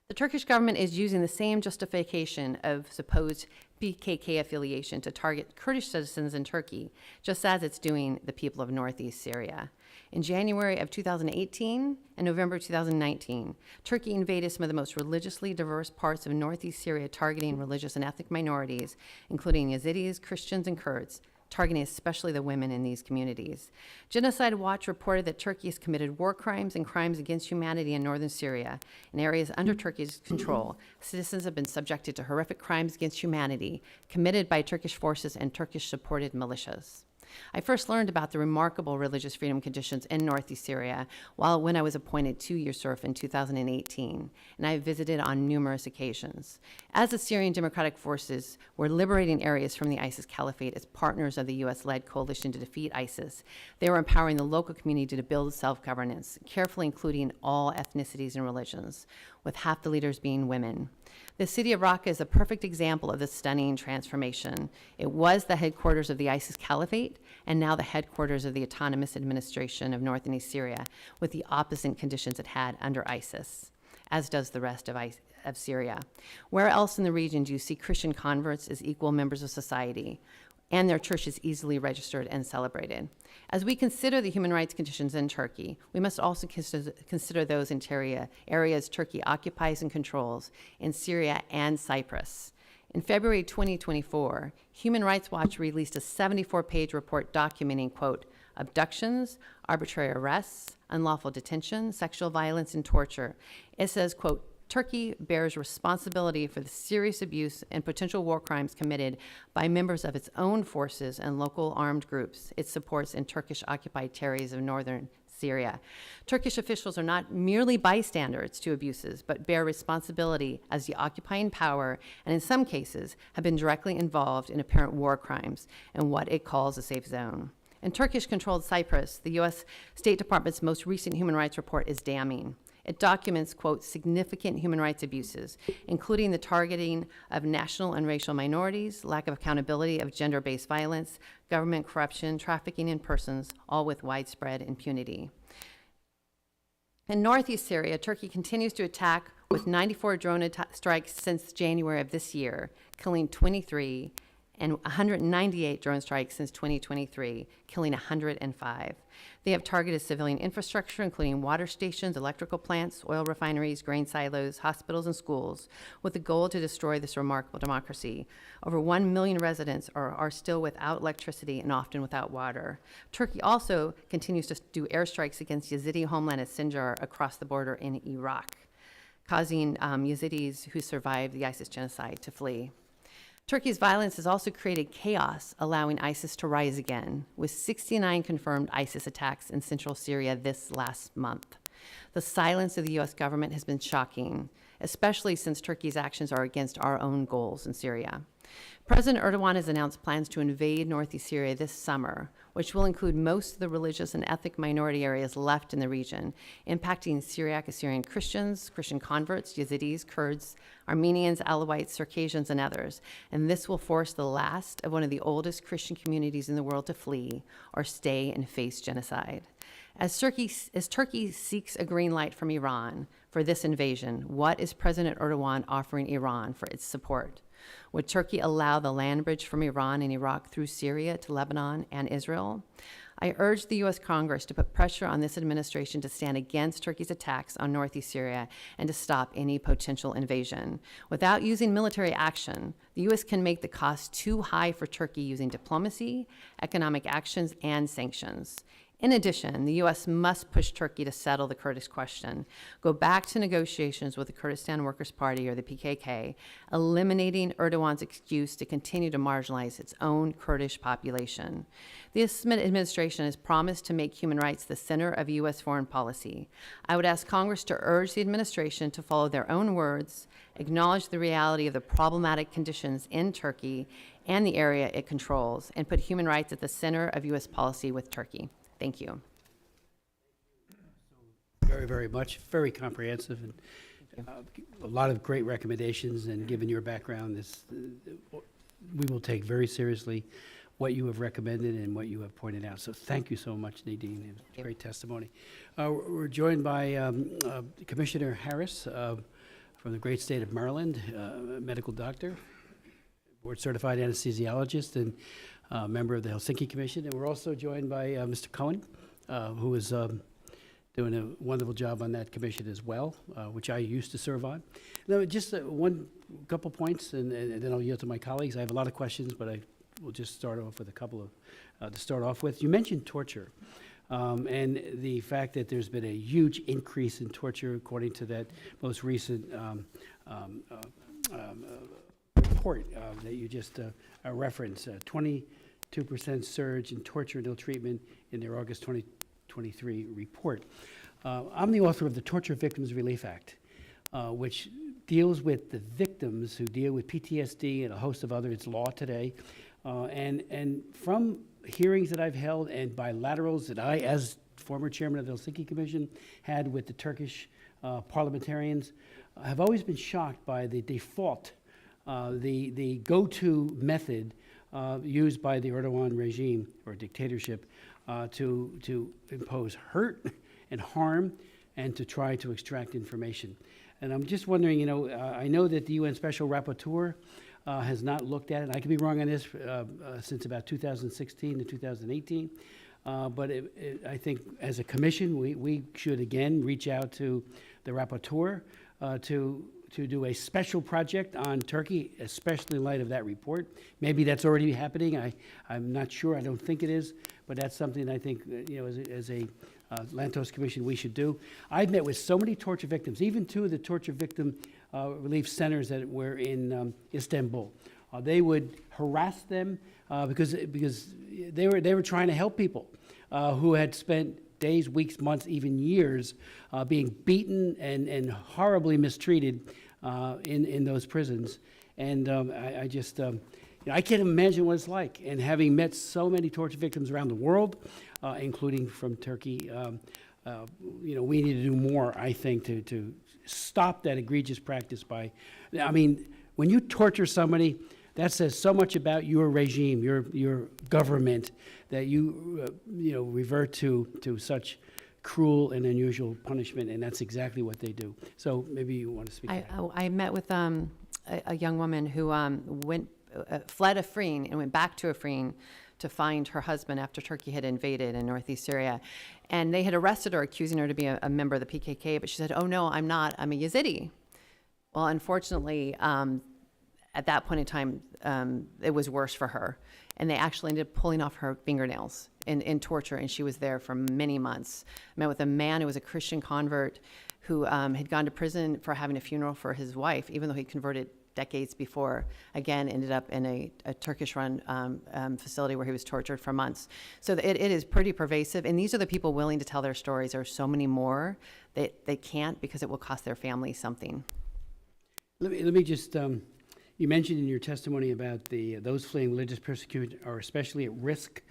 The Turkish government is using the same justification of supposed PKK affiliation to target Kurdish citizens in Turkey, just as it's doing the people of northeast Syria. In January of 2018 and November 2019, Turkey invaded some of the most religiously diverse parts of northeast Syria, targeting religious and ethnic minorities, including Yazidis, Christians, and Kurds, targeting especially the women in these communities. Genocide Watch reported that Turkey has committed war crimes and crimes against humanity in northern Syria. In areas under Turkey's control, citizens have been subjected to horrific crimes against humanity committed by Turkish forces and Turkish-supported militias. I first learned about the remarkable religious freedom conditions in northeast Syria when I was appointed to USURF in 2018, and I visited on numerous occasions. As the Syrian Democratic Forces were liberating areas from the ISIS caliphate as partners of the U.S.-led coalition to defeat ISIS, they were empowering the local community to build self-governance, carefully including all ethnicities and religions, with half the leaders being women. The city of Raqqa is a perfect example of this stunning transformation. It was the headquarters of the ISIS caliphate, and now the headquarters of the Autonomous Administration of North and East Syria, with the opposite conditions it had under ISIS, as does the rest of Syria. Where else in the region do you see Christian converts as equal members of society, and their churches easily registered and celebrated? As we consider the human rights conditions in Turkey, we must also consider those in areas Turkey occupies and controls in Syria and Cyprus. In February 2024, Human Rights Watch released a 74-page report documenting, quote, abductions, arbitrary arrests, unlawful detention, sexual violence, and torture. It says, quote, Turkey bears responsibility for the serious abuse and potential war crimes committed by members of its own forces and local armed groups it supports in Turkish-occupied territories of northern Syria. Turkish officials are not merely bystanders to abuses, but bear responsibility as the occupying power, and in some cases have been directly involved in apparent war crimes and what it calls a safe zone. In Turkish-controlled Cyprus, the U.S. State Department's most recent human rights report is damning. It documents, quote, significant human rights abuses, including the targeting of national and racial minorities, lack of accountability of gender-based violence, government corruption, trafficking in persons, all with widespread impunity. In northeast Syria, Turkey continues to attack with 94 drone strikes since January of this year, killing 23, and 198 drone strikes since 2023, killing 105. They have targeted civilian infrastructure, including water stations, electrical plants, oil refineries, grain silos, hospitals, and schools, with the goal to destroy this remarkable democracy. Over 1 million residents are still without electricity and often without water. Turkey also continues to do airstrikes against Yazidi homeland at Sinjar across the border in Iraq, causing Yazidis who survived the ISIS genocide to flee. Turkey's violence has also created chaos, allowing ISIS to rise again, with 69 confirmed ISIS attacks in central Syria this last month. The silence of the U.S. government has been shocking, especially since Turkey's actions are against our own goals in Syria. President Erdogan has announced plans to invade northeast Syria this summer, which will include most of the religious and ethnic minority areas left in the region, impacting Syriac Assyrian Christians, Christian converts, Yazidis, Kurds, Armenians, Alawites, Circassians, and others. And this will force the last of one of the oldest Christian communities in the world to flee or stay and face genocide. As Turkey seeks a green light from Iran for this invasion, what is President Erdogan offering Iran for its support? Would Turkey allow the land bridge from Iran and Iraq through Syria to Lebanon and Israel? I urge the U.S. Congress to put pressure on this administration to stand against Turkey's attacks on northeast Syria and to stop any potential invasion. Without using military action, the U.S. can make the cost too high for Turkey using diplomacy, economic actions, and sanctions. In addition, the U.S. must push Turkey to settle the Kurdish question, go back to negotiations with the Kurdistan Workers' Party, or the PKK, eliminating Erdogan's excuse to continue to marginalize its own Kurdish population. The administration has promised to make human rights the center of U.S. foreign policy. I would ask Congress to urge the administration to follow their own words, acknowledge the reality of the problematic conditions in Turkey and the area it controls, and put human rights at the center of U.S. policy with Turkey. Thank you. Very, very much, very comprehensive, and a lot of great recommendations, and given your background, we will take very seriously what you have recommended and what you have pointed out. So thank you so much, Nadine. It was great testimony. We're joined by Commissioner Harris from the great state of Maryland, a medical doctor, board-certified anesthesiologist, and member of the Helsinki Commission. And we're also joined by Mr. Cohen, who is doing a wonderful job on that commission as well, which I used to serve on. Now, just couple points, and then I'll yield to my colleagues. I have a lot of questions, but I will just start off with a couple of, to start off with. You mentioned torture, and the fact that there's been a huge increase in torture, according to that most recent report that you just referenced, 22% surge in torture and ill treatment in their August 2023 report. I'm the author of the Torture Victims Relief Act, which deals with the victims who deal with PTSD and a host of other, it's law today. And from hearings that I've held and bilaterals that I, as former chairman of the Helsinki Commission, had with the Turkish parliamentarians, have always been shocked by the default, the go-to method used by the Erdogan regime or dictatorship to impose hurt and harm and to try to extract information. And I'm just wondering, I know that the UN Special Rapporteur has not looked at it. I could be wrong on this since about 2016 to 2018. But I think as a commission, we should again reach out to the rapporteur to do a special project on Turkey, especially in light of that report. Maybe that's already happening. I'm not sure. I don't think it is. But that's something I think, as a Lantos Commission, we should do. I've met with so many torture victims, even two of the torture victim relief centers that were in Istanbul. They would harass them because they were trying to help people who had spent days, weeks, months, even years being beaten and horribly mistreated in those prisons. And I just, I can't imagine what it's like. And having met so many torture victims around the world, including from Turkey, we need to do more, I think, to stop that egregious practice by, when you torture somebody, that says so much about your regime, your government, that you revert to such cruel and unusual punishment, and that's exactly what they do. So maybe you want to speak to that. I met with a young woman who fled Afrin and went back to Afrin to find her husband after Turkey had invaded in northeast Syria. And they had arrested her, accusing her to be a member of the PKK, but she said, "Oh no, I'm not, I'm a Yazidi." Well, unfortunately, at that point in time, it was worse for her. And they actually ended up pulling off her fingernails in torture, and she was there for many months. I met with a man who was a Christian convert who had gone to prison for having a funeral for his wife, even though he converted decades before. Again, ended up in a Turkish-run facility where he was tortured for months. So it is pretty pervasive, and these are the people willing to tell their stories. There are so many more that they can't because it will cost their family something. Let me just, you mentioned in your testimony about those fleeing religious persecution are especially at risk,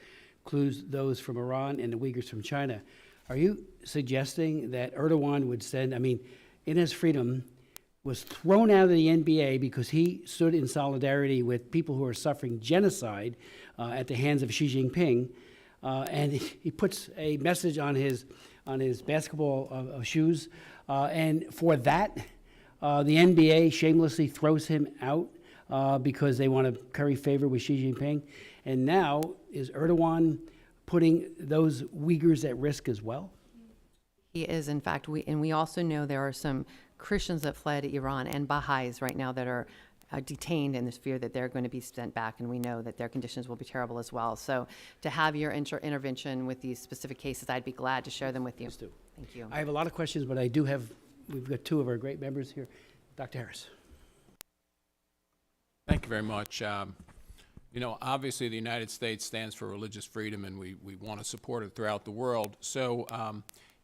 includes those from Iran and the Uyghurs from China. Are you suggesting that Erdogan would send, Inez Freedom was thrown out of the NBA because he stood in solidarity with people who are suffering genocide at the hands of Xi Jinping, and he puts a message on his basketball shoes, and for that, the NBA shamelessly throws him out because they want to curry favor with Xi Jinping. And now, is Erdogan putting those Uyghurs at risk as well? He is, in fact. We also know there are some Christians that fled Iran and Baha'is right now that are detained, and there's fear that they're going to be sent back, and we know that their conditions will be terrible as well. So to have your intervention with these specific cases, I'd be glad to share them with you. Please do. Thank you. I have a lot of questions, but we've got two of our great members here. Dr. Harris. Thank you very much. You know, obviously the United States stands for religious freedom, and we want to support it throughout the world. So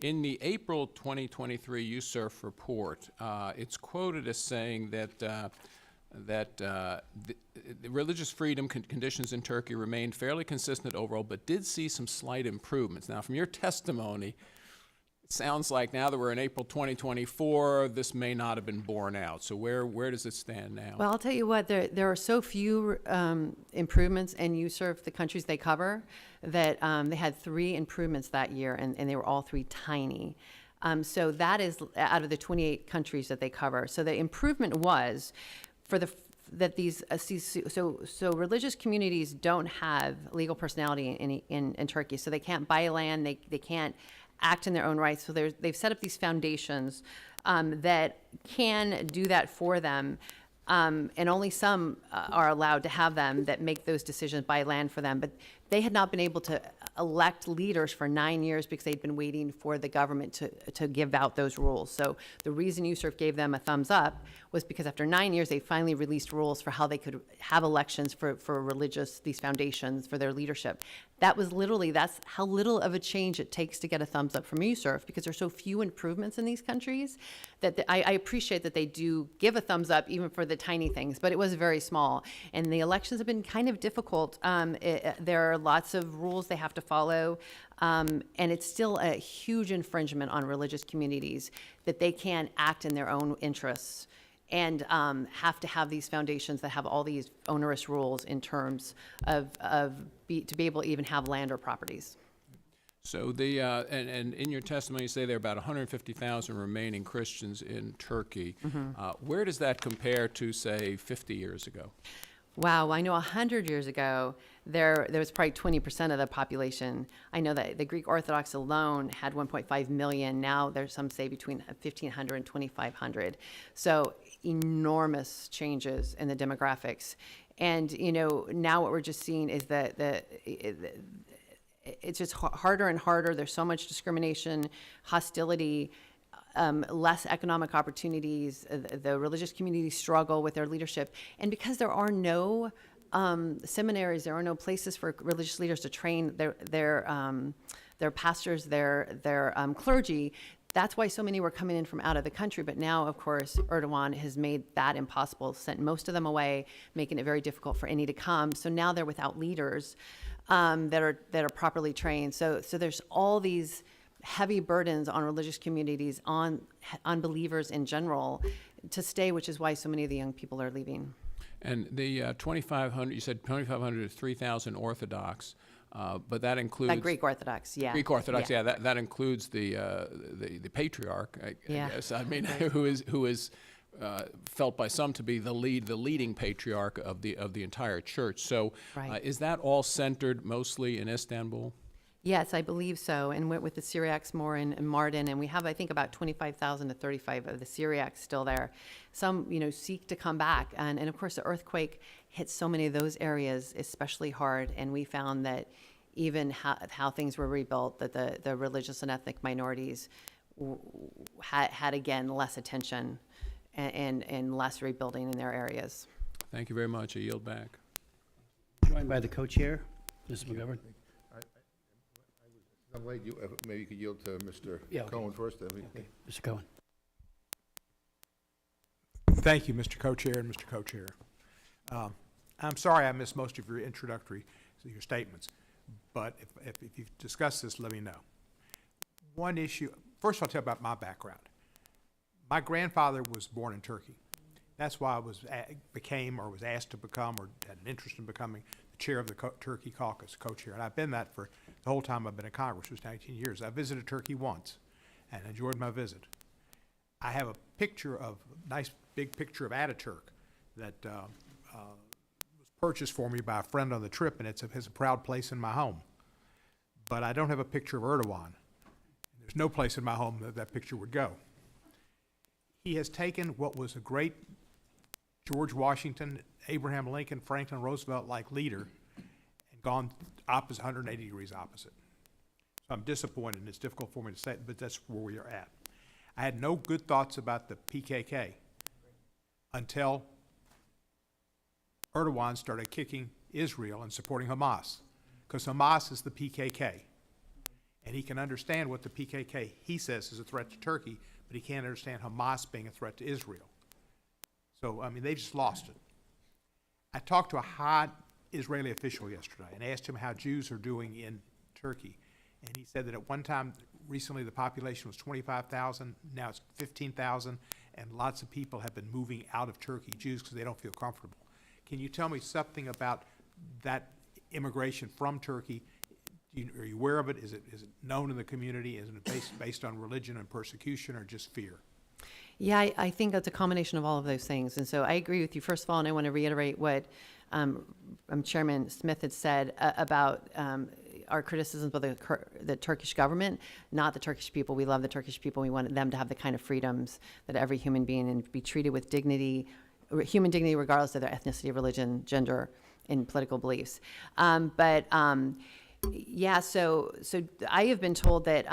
in the April 2023 USCIRF report, it's quoted as saying that the religious freedom conditions in Turkey remained fairly consistent overall, but did see some slight improvements. Now, from your testimony, it sounds like now that we're in April 2024, this may not have been borne out. So where does it stand now? Well, I'll tell you what, there are so few improvements in USCIRF, the countries they cover, that they had 3 improvements that year, and they were all 3 tiny. So that is out of the 28 countries that they cover. So the improvement was that these so religious communities don't have legal personality in Turkey, so they can't buy land, they can't act in their own rights. So they've set up these foundations that can do that for them, and only some are allowed to have them that make those decisions, buy land for them. But they had not been able to elect leaders for 9 years because they'd been waiting for the government to give out those rules. So the reason USCIRF gave them a thumbs up was because after 9 years, they finally released rules for how they could have elections for these foundations, for their leadership. That's how little of a change it takes to get a thumbs up from USCIRF, because there's so few improvements in these countries that I appreciate that they do give a thumbs up even for the tiny things, but it was very small. And the elections have been kind of difficult. There are lots of rules they have to follow, and it's still a huge infringement on religious communities that they can't act in their own interests, and have to have these foundations that have all these onerous rules in terms of to be able to even have land or properties. So and in your testimony, you say there are about 150,000 remaining Christians in Turkey. Where does that compare to, say, 50 years ago? Wow, I know 100 years ago, there was probably 20% of the population. I know that the Greek Orthodox alone had 1.5 million. Now there's some say between 1,500 and 2,500. So enormous changes in the demographics. And, you know, now what we're just seeing is that it's just harder and harder. There's so much discrimination, hostility, less economic opportunities. The religious communities struggle with their leadership. And because there are no seminaries, there are no places for religious leaders to train their pastors, their clergy, that's why so many were coming in from out of the country. But now, of course, Erdogan has made that impossible, sent most of them away, making it very difficult for any to come. So now they're without leaders that are properly trained. So there's all these heavy burdens on religious communities, on believers in general, to stay, which is why so many of the young people are leaving. And the 2,500, you said 2,500 to 3,000 Orthodox, but that includes Greek Orthodox, yeah. Greek Orthodox, yeah. That includes the patriarch, I guess. I mean, who is felt by some to be the leading patriarch of the entire church. So, is that all centered mostly in Istanbul? Yes, I believe so, and went with the Syriacs more in Mardin, and we have, I think, about 25,000 to 35 of the Syriacs still there. Some, seek to come back, and of course the earthquake hit so many of those areas especially hard, and we found that even how things were rebuilt, that the religious and ethnic minorities had again less attention and less rebuilding in their areas. Thank you very much. I yield back. Joined by the co-chair, Mrs. McGovern. I'm late. Maybe you could yield to Mr. Cohen first. Okay. Mr. Cohen. Thank you, Mr. Co-Chair and Mr. Co-Chair. I'm sorry I missed most of your your statements, but if you've discussed this, let me know. One issue, first I'll tell you about my background. My grandfather was born in Turkey. That's why I was asked to become, or had an interest in becoming, the chair of the Turkey Caucus, co-chair. And I've been that for the whole time I've been in Congress, which was 19 years. I visited Turkey once and enjoyed my visit. I have a nice big picture of Ataturk that was purchased for me by a friend on the trip, and it's a proud place in my home. But I don't have a picture of Erdogan. There's no place in my home that picture would go. He has taken what was a great George Washington, Abraham Lincoln, Franklin Roosevelt like leader and gone opposite, 180 degrees opposite. So I'm disappointed, and it's difficult for me to say it, but that's where we are at. I had no good thoughts about the PKK until Erdogan started kicking Israel and supporting Hamas, because Hamas is the PKK. And he can understand what the PKK, he says, is a threat to Turkey, but he can't understand Hamas being a threat to Israel. So, I mean, they've just lost it. I talked to a high Israeli official yesterday and asked him how Jews are doing in Turkey. And he said that at one time, recently, the population was 25,000, now it's 15,000, and lots of people have been moving out of Turkey, Jews, because they don't feel comfortable. Can you tell me something about that immigration from Turkey? Are you aware of it? Is it known in the community? Is it based on religion and persecution, or just fear? Yeah, I think that's a combination of all of those things. And so I agree with you, first of all, and I want to reiterate what Chairman Smith had said about our criticisms of the Turkish government, not the Turkish people. We love the Turkish people. We want them to have the kind of freedoms that every human being, and be treated with dignity, human dignity, regardless of their ethnicity, religion, gender, and political beliefs. Yeah, so I have been told that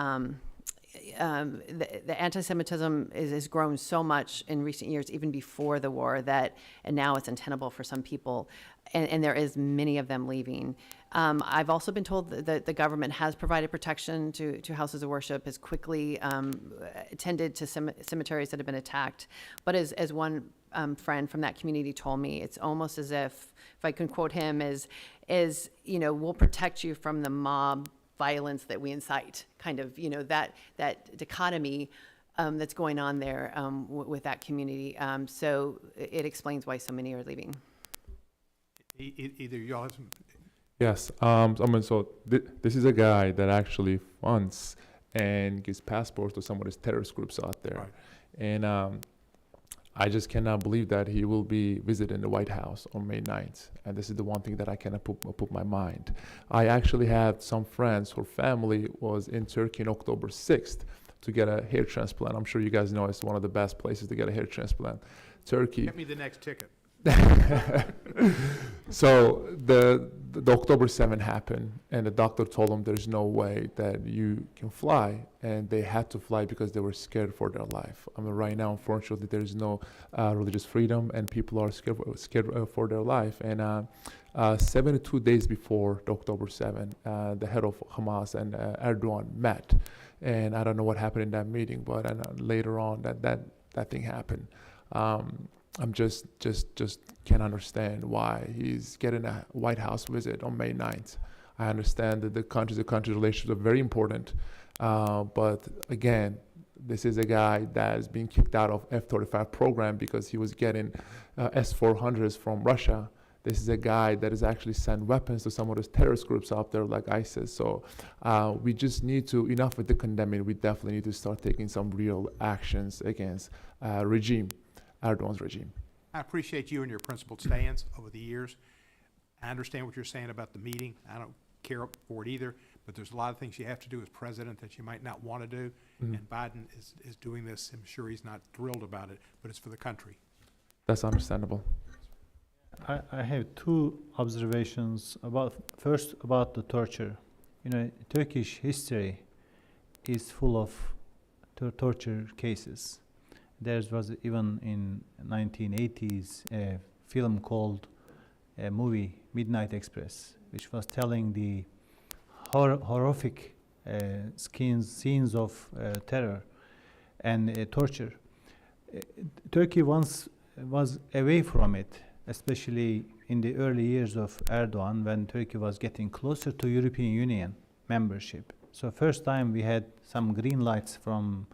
the anti-Semitism has grown so much in recent years, even before the war, and now it's untenable for some people, and there is many of them leaving. I've also been told that the government has provided protection to houses of worship, has quickly tended to cemeteries that have been attacked. But as one friend from that community told me, it's almost as if I can quote him, is we'll protect you from the mob violence that we incite, kind of, that dichotomy that's going on there with that community. So it explains why so many are leaving. Either y'all have some. Yes. This is a guy that actually funds and gives passports to some of these terrorist groups out there. Right. And I just cannot believe that he will be visiting the White House on May 9th. And this is the one thing that I cannot put my mind. I actually had some friends whose family was in Turkey on October 6th to get a hair transplant. I'm sure you guys know it's one of the best places to get a hair transplant. Turkey. Get me the next ticket. So the October 7 happened, and the doctor told them there's no way that you can fly, and they had to fly because they were scared for their life. I mean, right now, unfortunately, there is no religious freedom, and people are scared for their life. And 72 days before the October 7, the head of Hamas and Erdogan met, and I don't know what happened in that meeting, but later on that thing happened. I'm just can't understand why he's getting a White House visit on May 9th. I understand that the country relations are very important, but again, this is a guy that is being kicked out of F-35 program because he was getting S-400s from Russia. This is a guy that has actually sent weapons to some of those terrorist groups out there like ISIS. So we just need to, enough with the condemning, we definitely need to start taking some real actions against Erdogan's regime. I appreciate you and your principled stands over the years. I understand what you're saying about the meeting. I don't care for it either, but there's a lot of things you have to do as president that you might not want to do. Mm-hmm. And Biden is doing this. I'm sure he's not thrilled about it, but it's for the country. That's understandable. I have two observations. First, about the torture. Turkish history is full of torture cases. There was even in 1980s a film called a movie Midnight Express, which was telling the horrific scenes of terror and torture. Turkey once was away from it, especially in the early years of Erdogan, when Turkey was getting closer to European Union membership. So first time we had some green lights from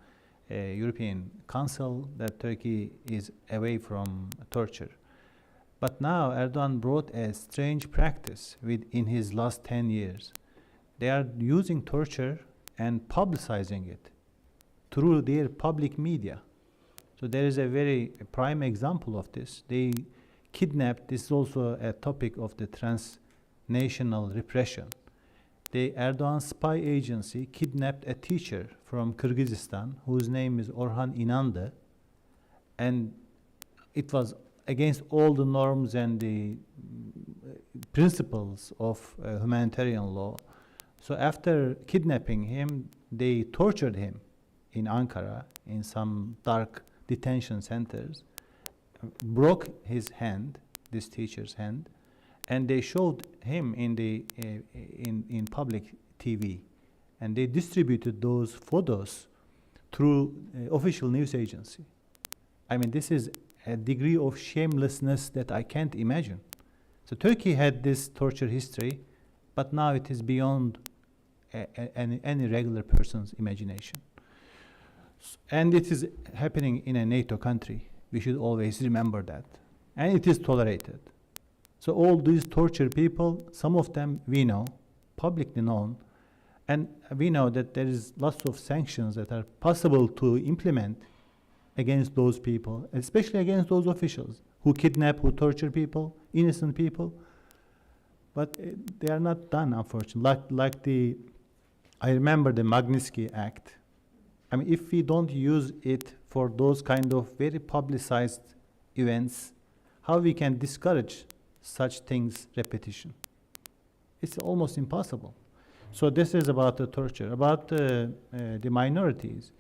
European Council that Turkey is away from torture. But now Erdogan brought a strange practice in his last 10 years. They are using torture and publicizing it through their public media. So there is a very prime example of this. They kidnapped, this is also a topic of the transnational repression. The Erdogan spy agency kidnapped a teacher from Kyrgyzstan whose name is Orhan İnandı, and it was against all the norms and the principles of humanitarian law. So after kidnapping him, they tortured him in Ankara in some dark detention centers, broke his hand, this teacher's hand, and they showed him in the in public TV, and they distributed those photos through official news agency. I mean, this is a degree of shamelessness that I can't imagine. So Turkey had this torture history, but now it is beyond any regular person's imagination. And it is happening in a NATO country. We should always remember that. And it is tolerated. So all these tortured people, some of them we know, publicly known, and we know that there is lots of sanctions that are possible to implement against those people, especially against those officials who kidnap, who torture people, innocent people. But they are not done, unfortunately. I remember the Magnitsky Act. I mean, if we don't use it for those kind of very publicized events, how we can discourage such things repetition? It's almost impossible. So this is about the torture, about the minorities.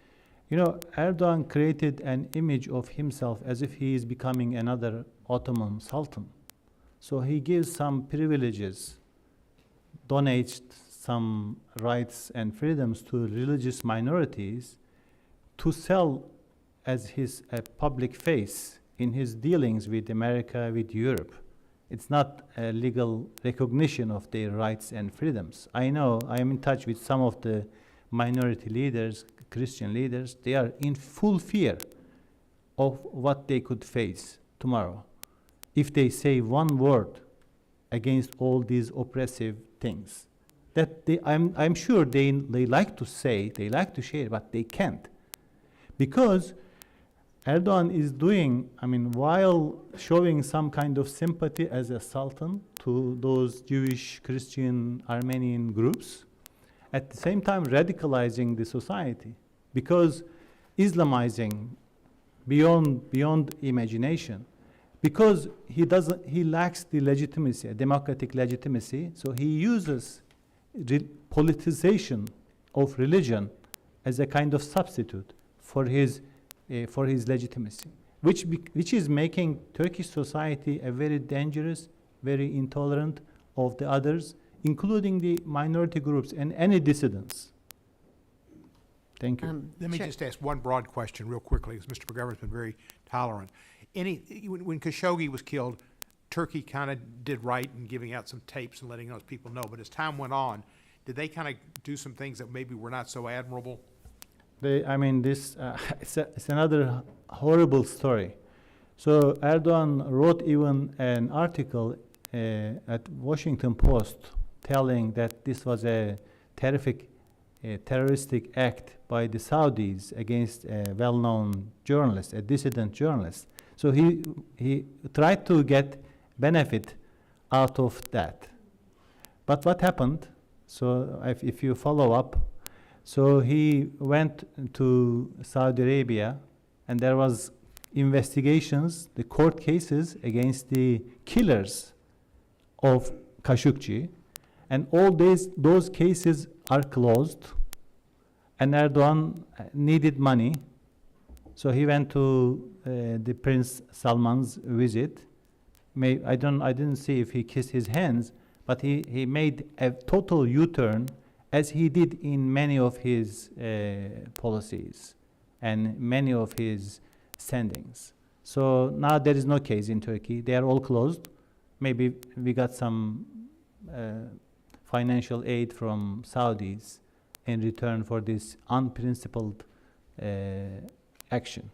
You know, Erdogan created an image of himself as if he is becoming another Ottoman Sultan. So he gives some privileges, donates some rights and freedoms to religious minorities to sell as his public face in his dealings with America, with Europe. It's not a legal recognition of their rights and freedoms. I know, I am in touch with some of the minority leaders, Christian leaders. They are in full fear of what they could face tomorrow if they say one word against all these oppressive things. That I'm sure they like to say, they like to share, but they can't. Because Erdogan is doing, I mean, while showing some kind of sympathy as a sultan to those Jewish, Christian, Armenian groups, at the same time radicalizing the society, because Islamizing beyond imagination, because he lacks the legitimacy, a democratic legitimacy, so he uses politicization of religion as a kind of substitute for his legitimacy, which is making Turkish society a very dangerous, very intolerant of the others, including the minority groups and any dissidents. Thank you. Let me just ask one broad question real quickly, because Mr. McGovern's been very tolerant. When Khashoggi was killed, Turkey kind of did right in giving out some tapes and letting those people know. But as time went on, did they kind of do some things that maybe were not so admirable? It's another horrible story. So Erdogan wrote even an article at Washington Post telling that this was a terrific terroristic act by the Saudis against a well-known journalist, a dissident journalist. So he tried to get benefit out of that. But what happened? So if you follow up, so he went to Saudi Arabia, and there was investigations, the court cases against the killers of Khashoggi, and all those cases are closed. And Erdogan needed money, so he went to the Prince Salman's visit. I didn't see if he kissed his hands, but he made a total U-turn, as he did in many of his policies and many of his sendings. So now there is no case in Turkey. They are all closed. Maybe we got some financial aid from Saudis in return for this unprincipled action.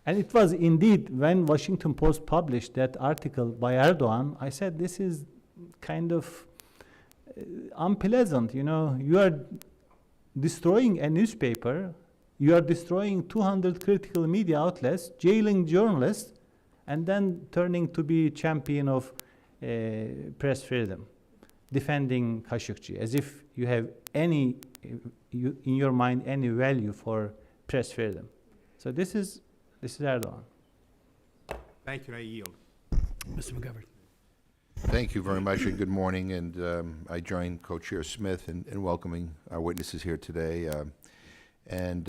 And it was indeed, when Washington Post published that article by Erdogan, I said, this is kind of unpleasant. You know, you are destroying a newspaper, you are destroying 200 critical media outlets, jailing journalists, and then turning to be champion of press freedom, defending Khashoggi, as if you have in your mind any value for press freedom. So this is Erdogan. Thank you, and I yield. Mr. McGovern. Thank you very much, and good morning. And I join Co-Chair Smith in welcoming our witnesses here today. And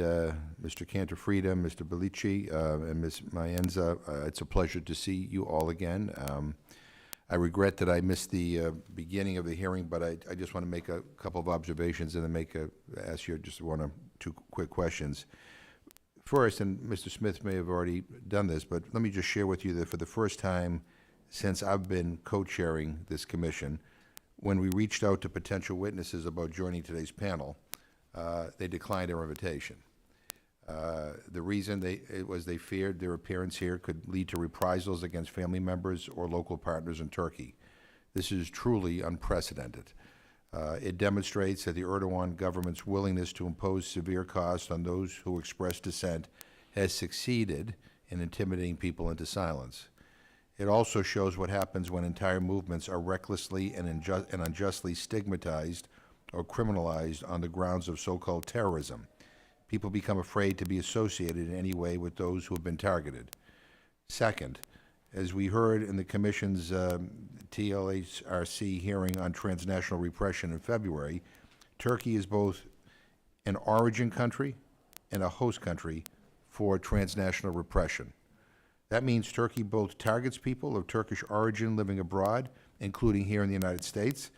Mr. Cantor-Freda, Mr. Bellici, and Ms. Mayenza, it's a pleasure to see you all again. I regret that I missed the beginning of the hearing, but I just want to make a couple of observations and then ask you just one or two quick questions. First, and Mr. Smith may have already done this, but let me just share with you that for the first time since I've been co-chairing this commission, when we reached out to potential witnesses about joining today's panel, they declined our invitation. The reason was they feared their appearance here could lead to reprisals against family members or local partners in Turkey. This is truly unprecedented. It demonstrates that the Erdogan government's willingness to impose severe costs on those who express dissent has succeeded in intimidating people into silence. It also shows what happens when entire movements are recklessly and unjustly stigmatized or criminalized on the grounds of so-called terrorism. People become afraid to be associated in any way with those who have been targeted. Second, as we heard in the Commission's TLHRC hearing on transnational repression in February, Turkey is both an origin country and a host country for transnational repression. That means Turkey both targets people of Turkish origin living abroad, including here in the United States,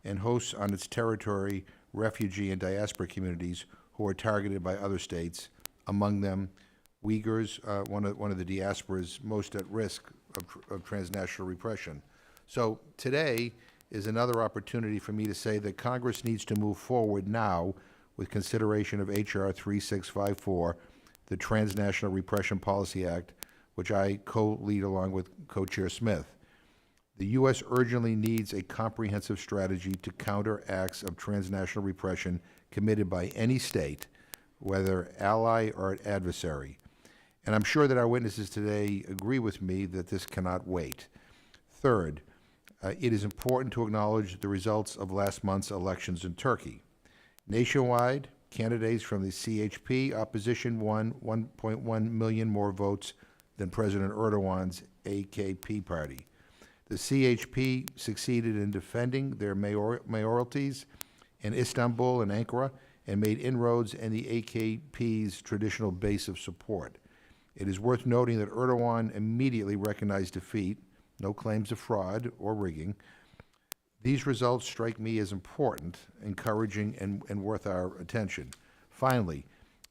and hosts on its territory refugee and diaspora communities who are targeted by other states, among them Uyghurs, one of the diasporas most at risk of transnational repression. So today is another opportunity for me to say that Congress needs to move forward now with consideration of H.R. 3654, the Transnational Repression Policy Act, which I co-lead along with Co-Chair Smith. The U.S. urgently needs a comprehensive strategy to counter acts of transnational repression committed by any state, whether ally or adversary. And I'm sure that our witnesses today agree with me that this cannot wait. Third, it is important to acknowledge the results of last month's elections in Turkey. Nationwide, candidates from the CHP opposition won 1.1 million more votes than President Erdogan's AKP party. The CHP succeeded in defending their mayoralties in Istanbul and Ankara and made inroads in the AKP's traditional base of support. It is worth noting that Erdogan immediately recognized defeat, no claims of fraud or rigging. These results strike me as important, encouraging, and worth our attention. Finally,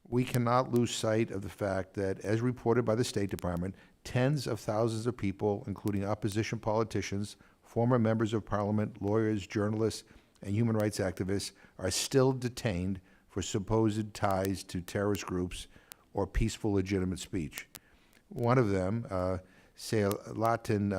we cannot lose sight of the fact that, as reported by the State Department, tens of thousands of people, including opposition politicians, former members of parliament, lawyers, journalists, and human rights activists, are still detained for supposed ties to terrorist groups or peaceful legitimate speech. One of them, Selahattin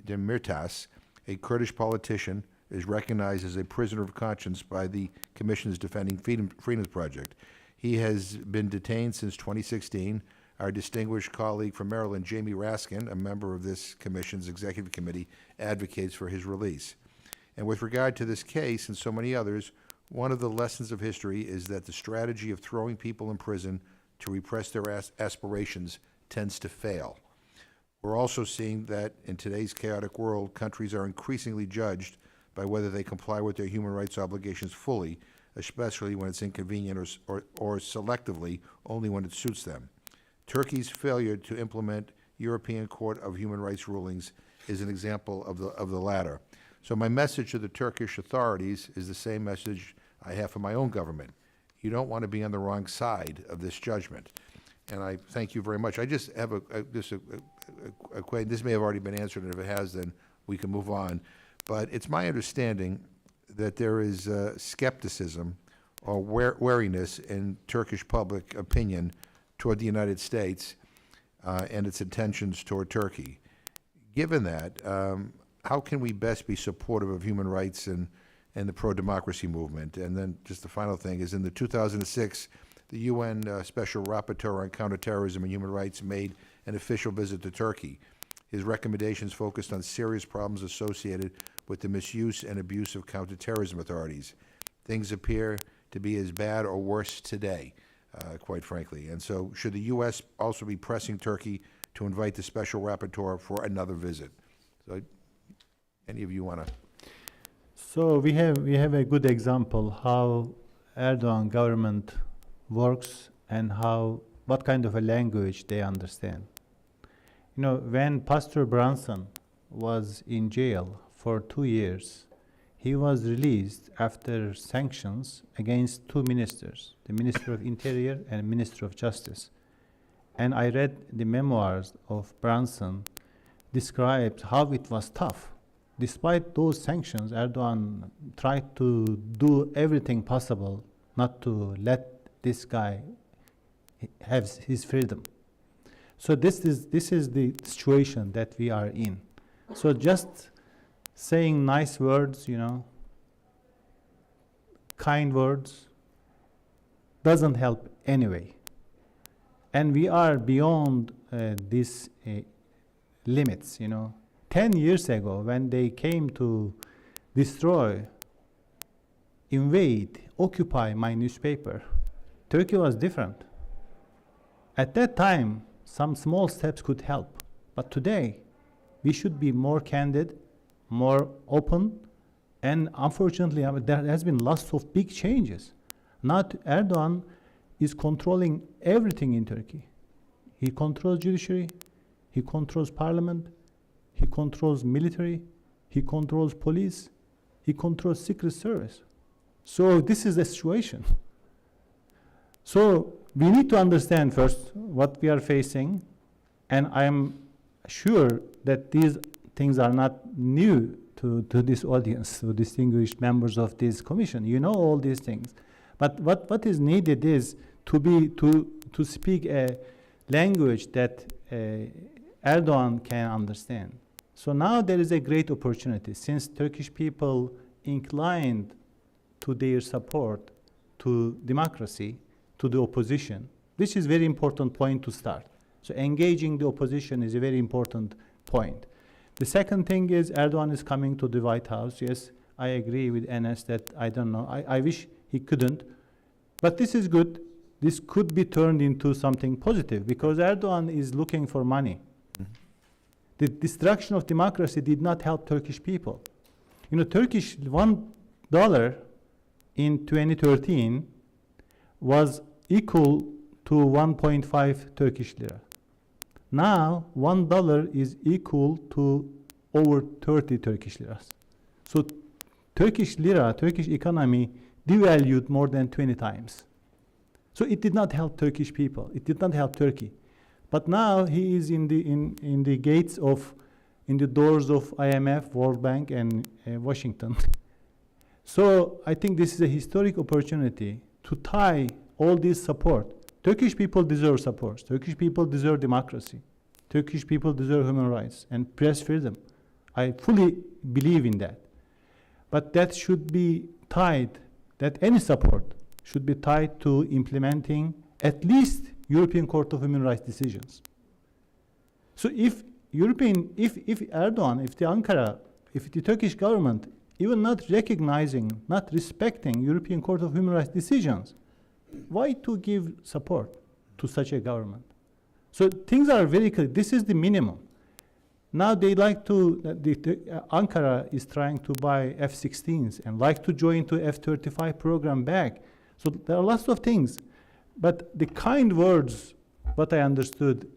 Demirtas, a Kurdish politician, is recognized as a prisoner of conscience by the Commission's Defending Freedoms Project. He has been detained since 2016. Our distinguished colleague from Maryland, Jamie Raskin, a member of this Commission's Executive Committee, advocates for his release. And with regard to this case and so many others, one of the lessons of history is that the strategy of throwing people in prison to repress their aspirations tends to fail. We're also seeing that in today's chaotic world, countries are increasingly judged by whether they comply with their human rights obligations fully, especially when it's inconvenient or selectively only when it suits them. Turkey's failure to implement European Court of Human Rights rulings is an example of the latter. So my message to the Turkish authorities is the same message I have for my own government. You don't want to be on the wrong side of this judgment. And I thank you very much. I just have this may have already been answered, and if it has, then we can move on. But it's my understanding that there is skepticism or wariness in Turkish public opinion toward the United States and its intentions toward Turkey. Given that, how can we best be supportive of human rights and the pro-democracy movement? And then just the final thing is, in the 2006, the UN Special Rapporteur on Counterterrorism and Human Rights made an official visit to Turkey. His recommendations focused on serious problems associated with the misuse and abuse of counterterrorism authorities. Things appear to be as bad or worse today, quite frankly. And so should the U.S. also be pressing Turkey to invite the special rapporteur for another visit. So, any of you want to? So we have a good example how Erdogan government works and what kind of a language they understand. You know, when Pastor Brunson was in jail for 2 years, he was released after sanctions against two ministers, the Minister of Interior and Minister of Justice. And I read the memoirs of Brunson, describes how it was tough. Despite those sanctions, Erdogan tried to do everything possible not to let this guy have his freedom. So this is the situation that we are in. So just saying nice words, you know, kind words, doesn't help anyway. And we are beyond these limits, you know. 10 years ago, when they came to destroy, invade, occupy my newspaper, Turkey was different. At that time, some small steps could help. But today, we should be more candid, more open, and unfortunately, there has been lots of big changes. Now Erdogan is controlling everything in Turkey. He controls judiciary, he controls parliament, he controls military, he controls police, he controls secret service. So this is the situation. So we need to understand first what we are facing, and I am sure that these things are not new to this audience, to distinguished members of this commission. You know all these things. But what is needed is to speak a language that Erdogan can understand. So now there is a great opportunity, since Turkish people inclined to their support to democracy, to the opposition. This is a very important point to start. So engaging the opposition is a very important point. The second thing is Erdogan is coming to the White House. Yes, I agree with Enes that I don't know. I wish he couldn't. But this is good. This could be turned into something positive because Erdogan is looking for money. Mm-hmm. The destruction of democracy did not help Turkish people. You know, Turkish $1 in 2013 was equal to 1.5 Turkish lira. Now, $1 is equal to over 30 Turkish liras. So Turkish lira, Turkish economy devalued more than 20 times. So it did not help Turkish people. It did not help Turkey. But now he is in the gates of, in the doors of IMF, World Bank, and Washington. So I think this is a historic opportunity to tie all this support. Turkish people deserve support. Turkish people deserve democracy. Turkish people deserve human rights and press freedom. I fully believe in that. But that should be tied, that any support should be tied to implementing at least European Court of Human Rights decisions. So if Erdogan, if the Ankara, if the Turkish government, even not recognizing, not respecting European Court of Human Rights decisions, why to give support to such a government? So things are very clear. This is the minimum. Now they like to, Ankara is trying to buy F-16s and like to join to F-35 program back. So there are lots of things. But the kind words, what I understood,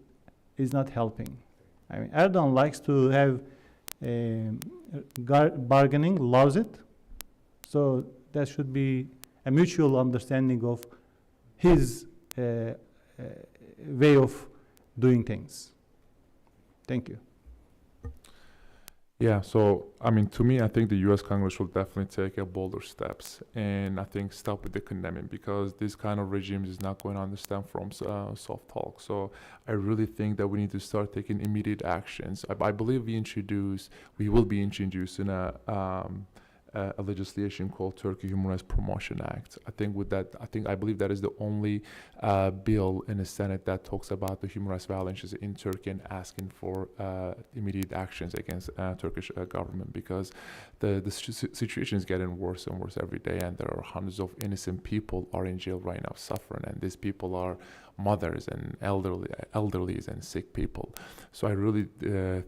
is not helping. I mean, Erdogan likes to have bargaining, loves it. So there should be a mutual understanding of his way of doing things. Thank you. Yeah, so I mean, to me, I think the U.S. Congress will definitely take a bolder steps, and I think stop with the condemning, because this kind of regime is not going to understand from soft talk. So I really think that we need to start taking immediate actions. I believe we will be introducing a legislation called Turkey Human Rights Promotion Act. I believe that is the only bill in the Senate that talks about the human rights violations in Turkey and asking for immediate actions against Turkish government, because the situation is getting worse and worse every day, and there are hundreds of innocent people are in jail right now suffering, and these people are mothers and elderlies and sick people. So I really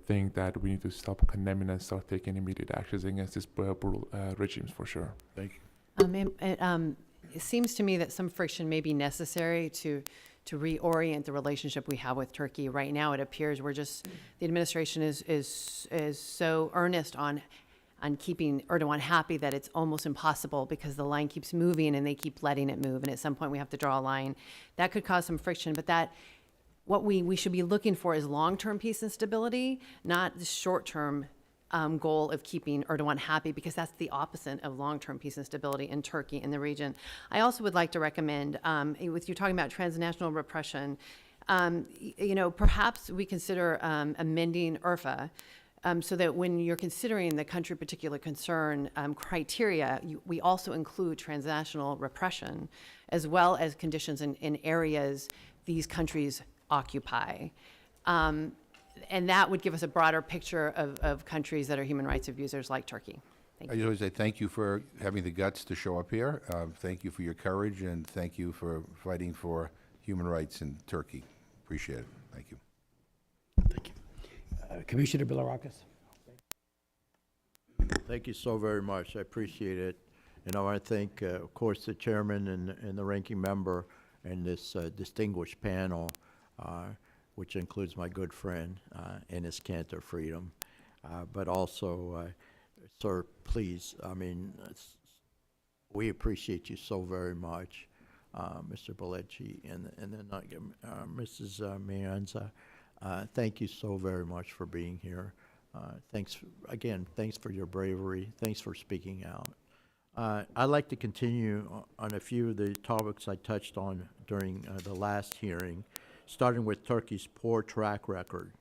think that we need to stop condemning and start taking immediate actions against these brutal regimes for sure. Thank you. It seems to me that some friction may be necessary to reorient the relationship we have with Turkey. Right now, it appears the administration is so earnest on keeping Erdogan happy that it's almost impossible because the line keeps moving and they keep letting it move. And at some point, we have to draw a line. That could cause some friction, but what we should be looking for is long-term peace and stability, not the short-term goal of keeping Erdogan happy, because that's the opposite of long-term peace and stability in Turkey and the region. I also would like to recommend, with you talking about transnational repression, perhaps we consider amending IRFA so that when you're considering the country particular concern criteria, we also include transnational repression as well as conditions in areas these countries occupy. And that would give us a broader picture of countries that are human rights abusers like Turkey. Thank I you. just want to say thank you for having the guts to show up here. Thank you for your courage, and thank you for fighting for human rights in Turkey. Appreciate it. Thank you. Thank you. Commissioner Bilirakis. Thank you so very much. I appreciate it. And I want to thank, of course, the chairman and the ranking member and this distinguished panel, which includes my good friend, Enes Kanter Freedom. But also, sir, please, I mean, we appreciate you so very much, Mr. Belechi, and then Mrs. Mianza. Thank you so very much for being here. Thanks for your bravery. Thanks for speaking out. I'd like to continue on a few of the topics I touched on during the last hearing, starting with Turkey's poor track record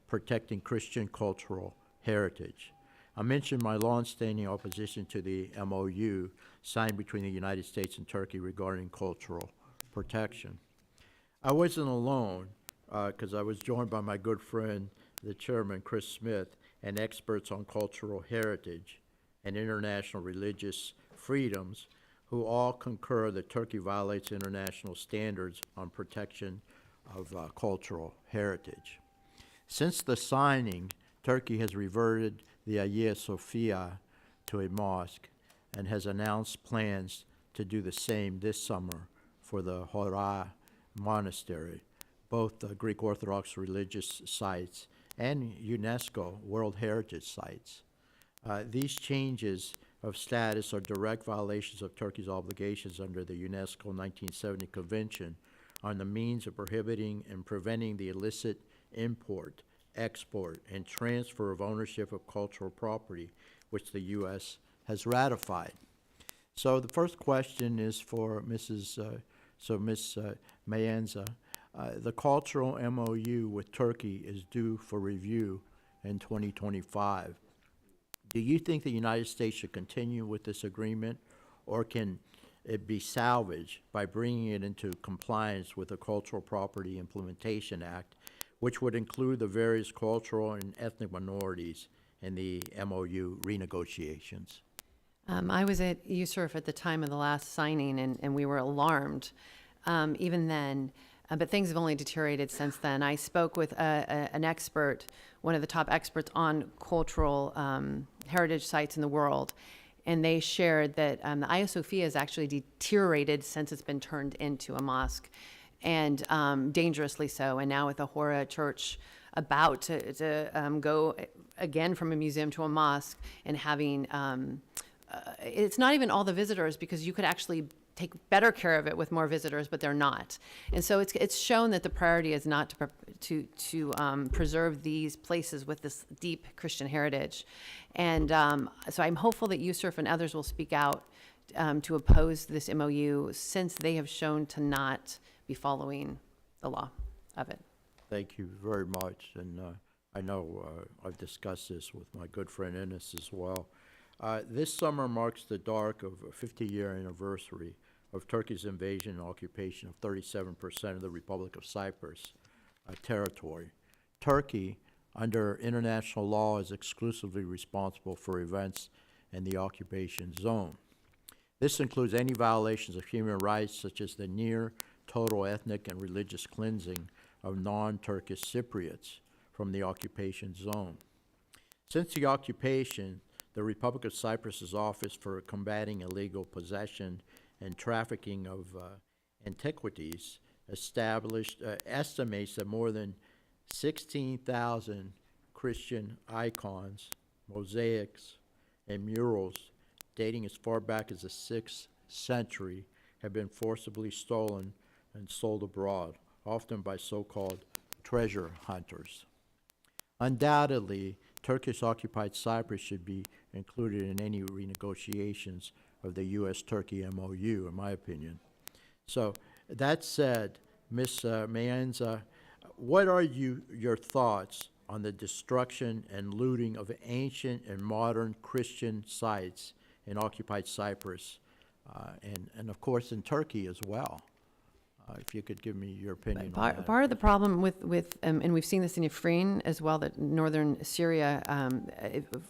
protecting Christian cultural heritage. I mentioned my long-standing opposition to the MOU signed between the United States and Turkey regarding cultural protection. I wasn't alone, because I was joined by my good friend, the chairman, Chris Smith, and experts on cultural heritage and international religious freedoms, who all concur that Turkey violates international standards on protection of cultural heritage. Since the signing, Turkey has reverted the Hagia Sophia to a mosque and has announced plans to do the same this summer for the Hora Monastery, both the Greek Orthodox religious sites and UNESCO World Heritage Sites. These changes of status are direct violations of Turkey's obligations under the UNESCO 1970 Convention on the means of prohibiting and preventing the illicit import, export, and transfer of ownership of cultural property, which the U.S. has ratified. So the first question is for Ms. Mayenza. The cultural MOU with Turkey is due for review in 2025. Do you think the United States should continue with this agreement, or can it be salvaged by bringing it into compliance with the Cultural Property Implementation Act, which would include the various cultural and ethnic minorities in the MOU renegotiations? I was at USURF at the time of the last signing, and we were alarmed even then. But things have only deteriorated since then. I spoke with an expert, one of the top experts on cultural heritage sites in the world, and they shared that the Hagia Sophia has actually deteriorated since it's been turned into a mosque, and dangerously so. And now with the Hora Church about to go again from a museum to a mosque, and having, it's not even all the visitors, because you could actually take better care of it with more visitors, but they're not. And so it's shown that the priority is not to preserve these places with this deep Christian heritage. And so I'm hopeful that USURF and others will speak out to oppose this MOU, since they have shown to not be following the law of it. Thank you very much. And I know I've discussed this with my good friend Enes as well. This summer marks the dark of a 50-year anniversary of Turkey's invasion and occupation of 37% of the Republic of Cyprus territory. Turkey, under international law, is exclusively responsible for events in the occupation zone. This includes any violations of human rights, such as the near total ethnic and religious cleansing of non-Turkish Cypriots from the occupation zone. Since the occupation, the Republic of Cyprus's Office for Combating Illegal Possession and Trafficking of Antiquities estimates that more than 16,000 Christian icons, mosaics, and murals dating as far back as the 6th century have been forcibly stolen and sold abroad, often by so-called treasure hunters. Undoubtedly, Turkish-occupied Cyprus should be included in any renegotiations of the U.S.-Turkey MOU, in my opinion. So, that said, Ms. Maenza, what are your thoughts on the destruction and looting of ancient and modern Christian sites in occupied Cyprus, and of course in Turkey as well? If you could give me your opinion on that. Part of the problem with and we've seen this in Afrin as well, that northern Syria,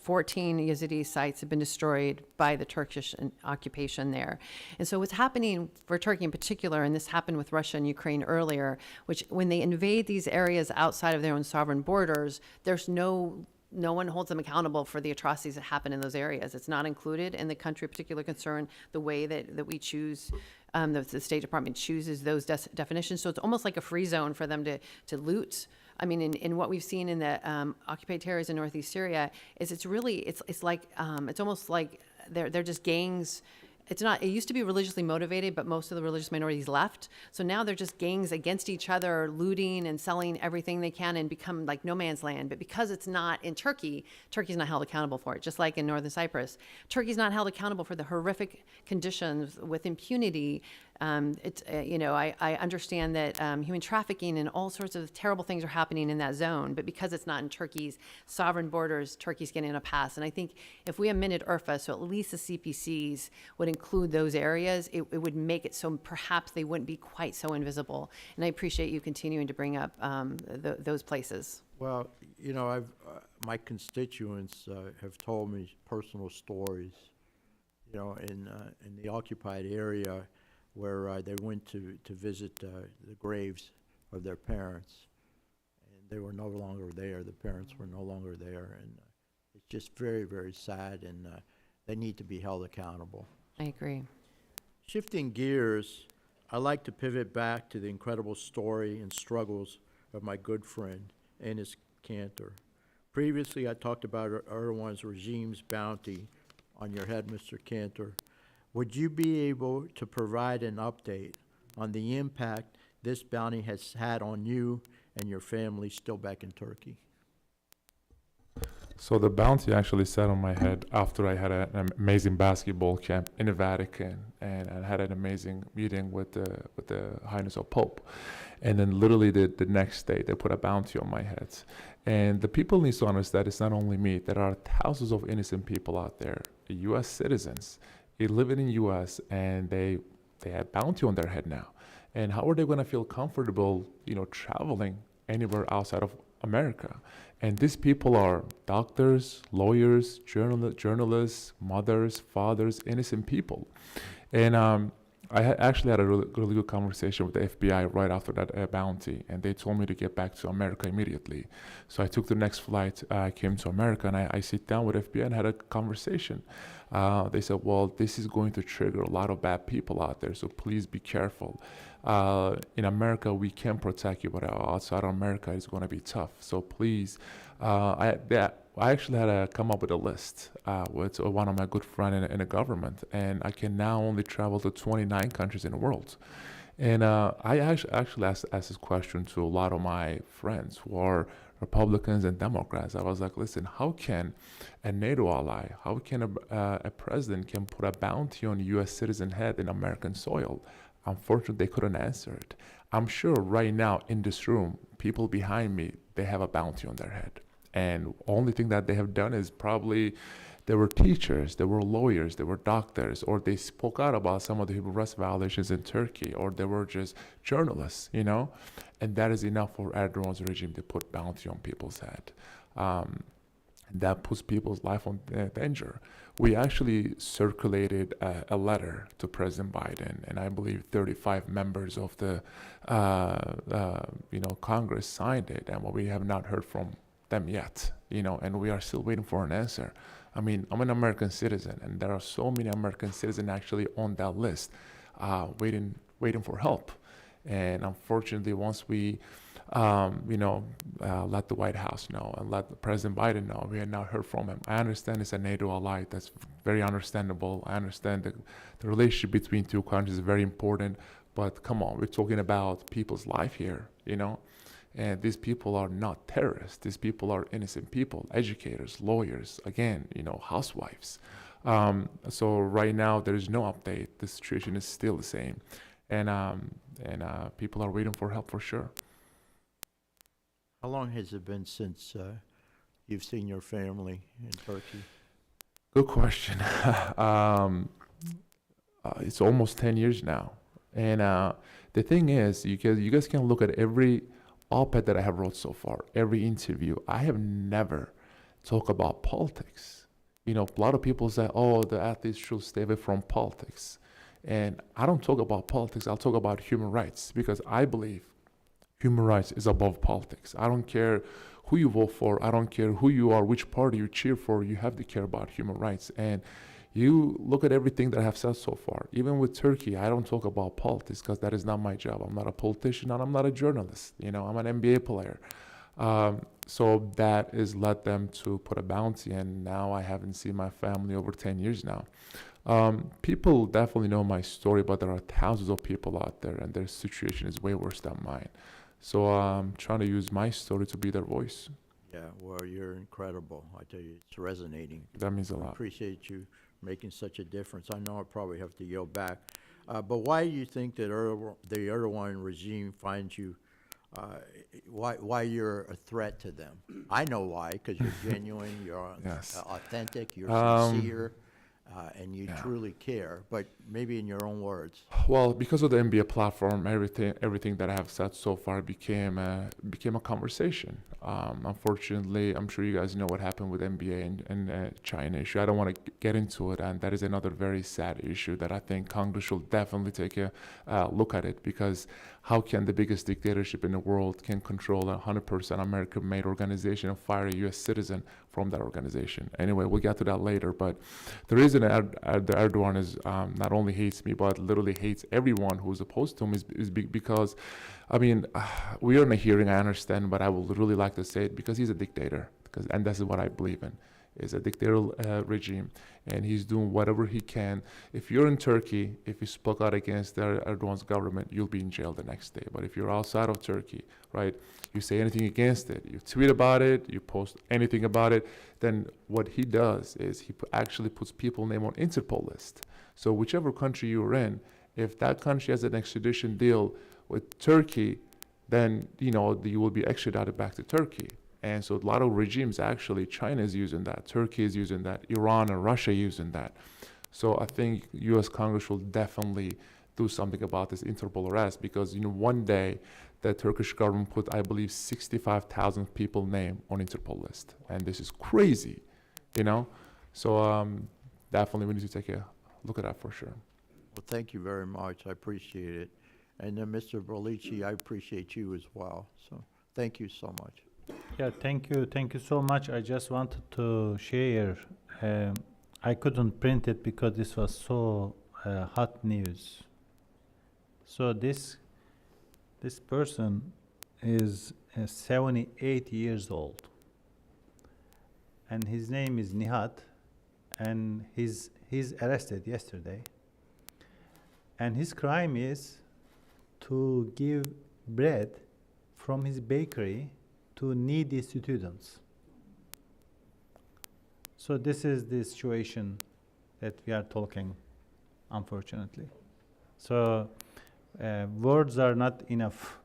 14 Yazidi sites have been destroyed by the Turkish occupation there. And so what's happening for Turkey in particular, and this happened with Russia and Ukraine earlier, which when they invade these areas outside of their own sovereign borders, there's no one holds them accountable for the atrocities that happen in those areas. It's not included in the country of particular concern, the way that we choose, the State Department chooses those definitions. So it's almost like a free zone for them to loot. I mean, in what we've seen in the occupied areas in northeast Syria, is it's almost like they're just gangs. It's not, it used to be religiously motivated, but most of the religious minorities left. So now they're just gangs against each other, looting and selling everything they can and become like no man's land. But because it's not in Turkey, Turkey's not held accountable for it, just like in northern Cyprus. Turkey's not held accountable for the horrific conditions with impunity. I understand that human trafficking and all sorts of terrible things are happening in that zone, but because it's not in Turkey's sovereign borders, Turkey's getting a pass. And I think if we amended IRFA, so at least the CPCs would include those areas, it would make it so perhaps they wouldn't be quite so invisible. And I appreciate you continuing to bring up those places. Well, my constituents have told me personal stories, in the occupied area, where they went to visit the graves of their parents, and they were no longer there. The parents were no longer there, and it's just very, very sad, and they need to be held accountable. I agree. Shifting gears, I'd like to pivot back to the incredible story and struggles of my good friend, Enes Kanter. Previously, I talked about Erdogan's regime's bounty on your head, Mr. Kanter. Would you be able to provide an update on the impact this bounty has had on you and your family still back in Turkey? So the bounty actually sat on my head after I had an amazing basketball camp in the Vatican, and I had an amazing meeting with the Highness of Pope. And then literally the next day, they put a bounty on my head. And the people need to understand it's not only me. There are thousands of innocent people out there, U.S. citizens. They live in the U.S. and they have bounty on their head now. And how are they going to feel comfortable, traveling anywhere outside of America? And these people are doctors, lawyers, journalists, mothers, fathers, innocent people. And I actually had a really good conversation with the FBI right after that bounty, and they told me to get back to America immediately. So I took the next flight, came to America, and I sit down with FBI and had a conversation. They said, well, this is going to trigger a lot of bad people out there, so please be careful. In America, we can protect you, but outside of America, it's going to be tough. So please, I actually had to come up with a list with one of my good friends in the government, and I can now only travel to 29 countries in the world. And I actually asked this question to a lot of my friends who are Republicans and Democrats. I was like, listen, how can a NATO ally, how can a president can put a bounty on a U.S. citizen head in American soil? Unfortunately, they couldn't answer it. I'm sure right now in this room, people behind me, they have a bounty on their head. And only thing that they have done is probably they were teachers, they were lawyers, they were doctors, or they spoke out about some of the human rights violations in Turkey, or they were just journalists, And that is enough for Erdogan's regime to put bounty on people's head. that puts people's life on danger. We actually circulated a letter to President Biden, and I believe 35 members of the Congress signed it, and we have not heard from them yet, and we are still waiting for an answer. I mean, I'm an American citizen, and there are so many American citizens actually on that list, waiting for help. And unfortunately, once we let the White House know and let President Biden know, we had not heard from him. I understand it's a NATO ally. That's very understandable. I understand the relationship between two countries is very important. But come on, we're talking about people's life here, And these people are not terrorists. These people are innocent people, educators, lawyers, again, housewives. So right now, there is no update. The situation is still the same. And people are waiting for help for sure. How long has it been since you've seen your family in Turkey? Good question. It's almost 10 years now. And the thing is, you guys can look at every op-ed that I have wrote so far, every interview. I have never talked about politics. A lot of people say, oh, the athletes should stay away from politics. And I don't talk about politics. I'll talk about human rights, because I believe human rights is above politics. I don't care who you vote for. I don't care who you are, which party you cheer for. You have to care about human rights. And you look at everything that I have said so far. Even with Turkey, I don't talk about politics because that is not my job. I'm not a politician and I'm not a journalist. I'm an NBA player. So that has led them to put a bounty, and now I haven't seen my family over 10 years now. People definitely know my story, but there are thousands of people out there, and their situation is way worse than mine. So I'm trying to use my story to be their voice. Yeah, well, you're incredible. I tell you, it's resonating. That means a I lot. appreciate you making such a difference. I know I probably have to yield back. But why do you think that the Erdogan regime finds you, why you're a threat to them? I know why, because you're genuine, you're Yes. authentic, you're sincere, and you truly care, but maybe in your own words. Well, because of the NBA platform, everything that I have said so far became a conversation. Unfortunately, I'm sure you guys know what happened with NBA and China issue. I don't want to get into it, and that is another very sad issue that I think Congress should definitely take a look at it, because how can the biggest dictatorship in the world can control a 100% American-made organization and fire a U.S. citizen from that organization? Anyway, we'll get to that later, but the reason Erdogan is not only hates me, but literally hates everyone who's opposed to him is because, I mean, we are in a hearing, I understand, but I would really like to say it because he's a dictator, and this is what I believe in. Is a dictatorial regime, and he's doing whatever he can. If you're in Turkey, if you spoke out against Erdogan's government, you'll be in jail the next day. But if you're outside of Turkey, right, you say anything against it, you tweet about it, you post anything about it, then what he does is he actually puts people's name on Interpol list. So whichever country you're in, if that country has an extradition deal with Turkey, then you will be extradited back to Turkey. And so a lot of regimes, actually, China is using that, Turkey is using that, Iran and Russia using that. So I think U.S. Congress will definitely do something about this Interpol arrest, because one day the Turkish government put, I believe, 65,000 people name on Interpol list, and this is crazy, So definitely we need to take a look at that for sure. Well, thank you very much. I appreciate it. And then Mr. Berlucci, I appreciate you as well. So thank you so much. Yeah, thank you so much. I just wanted to share. I couldn't print it because this was so hot news. So this person is 78 years old, and his name is Nihat, and he's arrested yesterday. And his crime is to give bread from his bakery to needy students. So this is the situation that we are talking, unfortunately. So words are not enough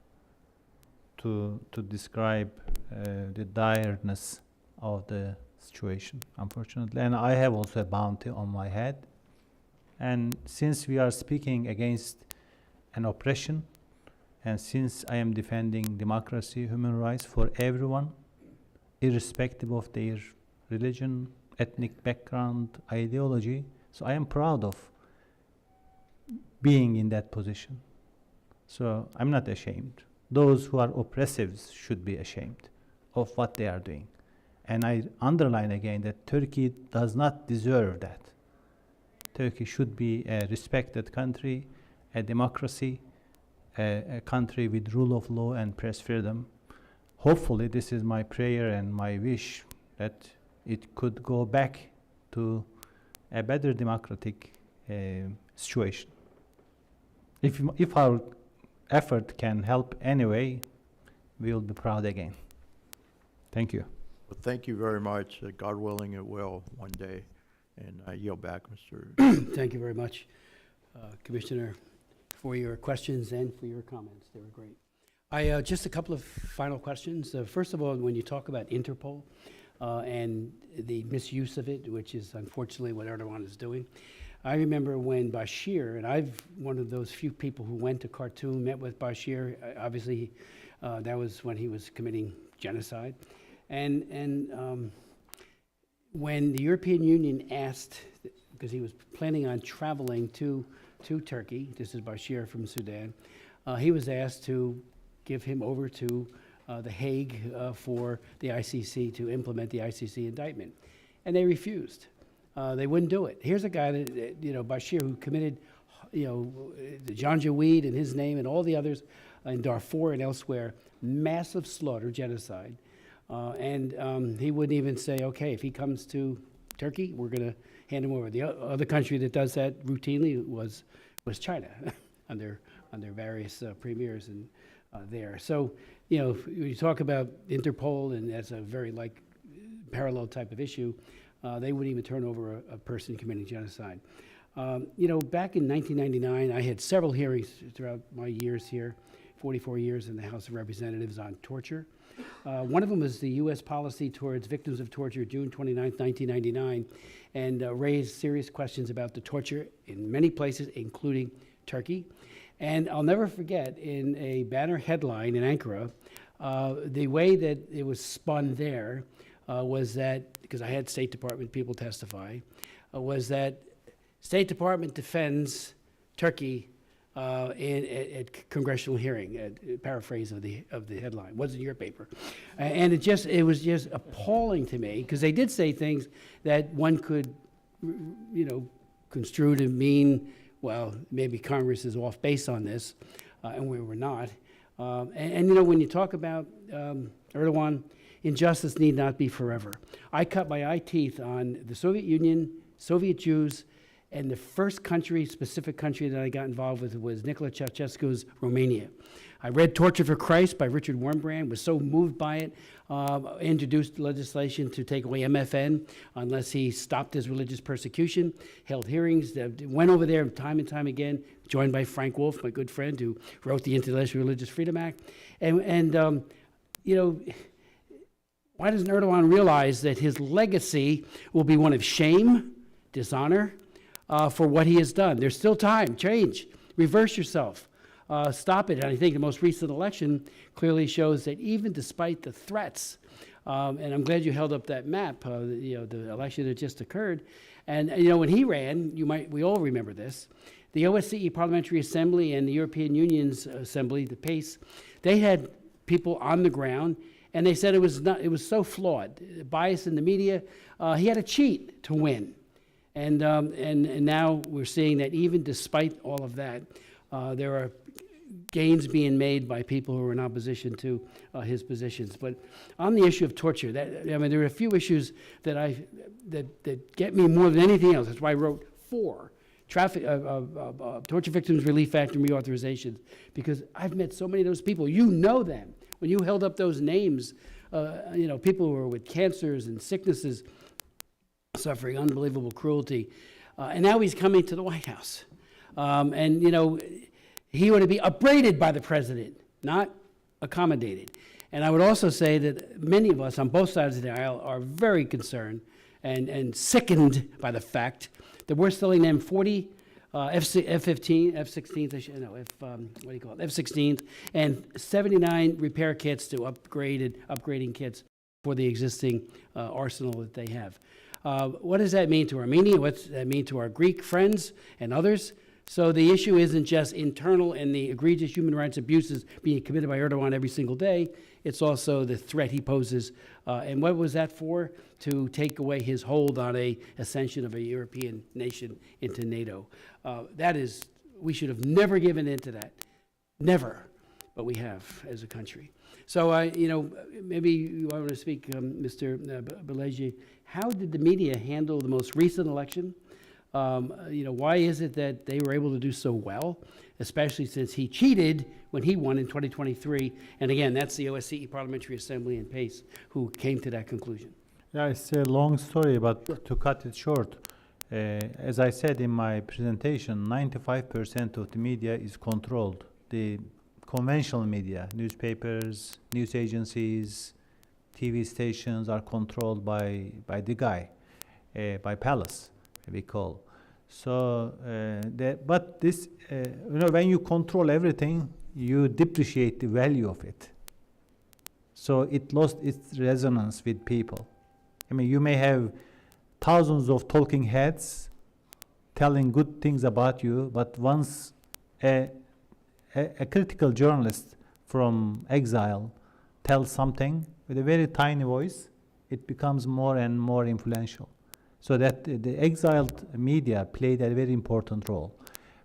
to describe the direness of the situation, unfortunately. And I have also a bounty on my head. And since we are speaking against an oppression, and since I am defending democracy, human rights for everyone, irrespective of their religion, ethnic background, ideology. So I am proud of being in that position. So I'm not ashamed. Those who are oppressives should be ashamed of what they are doing. And I underline again that Turkey does not deserve that. Turkey should be a respected country, a democracy, a country with rule of law and press freedom. Hopefully, this is my prayer and my wish that it could go back to a better democratic situation. If our effort can help anyway, we will be proud again. Thank you. Well, thank you very much. God willing, it will one day. And I yield back, Mr. Thank you very much, Commissioner, for your questions and for your comments. They were great. Just a couple of final questions. First of all, when you talk about Interpol and the misuse of it, which is unfortunately what Erdogan is doing, I remember when Bashir, and I'm one of those few people who went to Khartoum, met with Bashir. Obviously, that was when he was committing genocide. And when the European Union asked, because he was planning on traveling to Turkey, this is Bashir from Sudan, he was asked to give him over to The Hague for the ICC to implement the ICC indictment. And they refused. They wouldn't do it. Here's a guy that, Bashir, who committed, the Janjaweed in his name and all the others in Darfur and elsewhere, massive slaughter, genocide. And he wouldn't even say, okay, if he comes to Turkey, we're going to hand him over. The other country that does that routinely was China under various premiers and there. So, when you talk about Interpol, and that's a very parallel type of issue, they wouldn't even turn over a person committing genocide. Back in 1999, I had several hearings throughout my years here, 44 years in the House of Representatives, on torture. One of them was the U.S. policy towards victims of torture, June 29, 1999, and raised serious questions about the torture in many places, including Turkey. And I'll never forget, in a banner headline in Ankara, the way that it was spun there was that, because I had State Department people testify, was that State Department defends Turkey at congressional hearing, paraphrase of the headline. Wasn't your paper. And it was just appalling to me, because they did say things that one could, construe to mean, well, maybe Congress is off base on this, and we were not. And when you talk about Erdogan, injustice need not be forever. I cut my eye teeth on the Soviet Union, Soviet Jews, and the first specific country that I got involved with was Nicolae Ceausescu's Romania. I read Torture for Christ by Richard Wurmbrand, was so moved by it, introduced legislation to take away MFN unless he stopped his religious persecution, held hearings, went over there time and time again, joined by Frank Wolf, my good friend, who wrote the International Religious Freedom Act. And why doesn't Erdogan realize that his legacy will be one of shame, dishonor, for what he has done? There's still time. Change. Reverse yourself. Stop it. And I think the most recent election clearly shows that even despite the threats, and I'm glad you held up that map, the election that just occurred. And when he ran, we all remember this, the OSCE Parliamentary Assembly and the European Union's Assembly, the PACE, they had people on the ground, and they said it was so flawed, bias in the media. He had to cheat to win. And now we're seeing that even despite all of that, there are gains being made by people who are in opposition to his positions. But on the issue of torture, there are a few issues that get me more than anything else. That's why I wrote 4 Torture Victims Relief Act and reauthorizations, because I've met so many of those people. You know them. When you held up those names, people who are with cancers and sicknesses, suffering unbelievable cruelty. And now he's coming to the White House. He ought to be upbraided by the president, not accommodated. And I would also say that many of us on both sides of the aisle are very concerned and sickened by the fact that we're selling them 40 F-16s and 79 repair kits to upgrading kits for the existing arsenal that they have. What does that mean to Armenia? What does that mean to our Greek friends and others? So the issue isn't just internal and the egregious human rights abuses being committed by Erdogan every single day. It's also the threat he poses. And what was that for? To take away his hold on a ascension of a European nation into NATO. We should have never given in to that. Never. But we have as a country. So, maybe you want to speak, Mr. Beleji. How did the media handle the most recent election? Why is it that they were able to do so well, especially since he cheated when he won in 2023? And again, that's the OSCE Parliamentary Assembly and PACE who came to that conclusion. Yeah, it's a long story, but to cut it short, as I said in my presentation, 95% of the media is controlled. The conventional media, newspapers, news agencies, TV stations are controlled by the guy, by Palace, we call. So, but this, when you control everything, you depreciate the value of it. So it lost its resonance with people. I mean, you may have thousands of talking heads telling good things about you, but once a critical journalist from exile tells something with a very tiny voice, it becomes more and more influential. So that the exiled media played a very important role.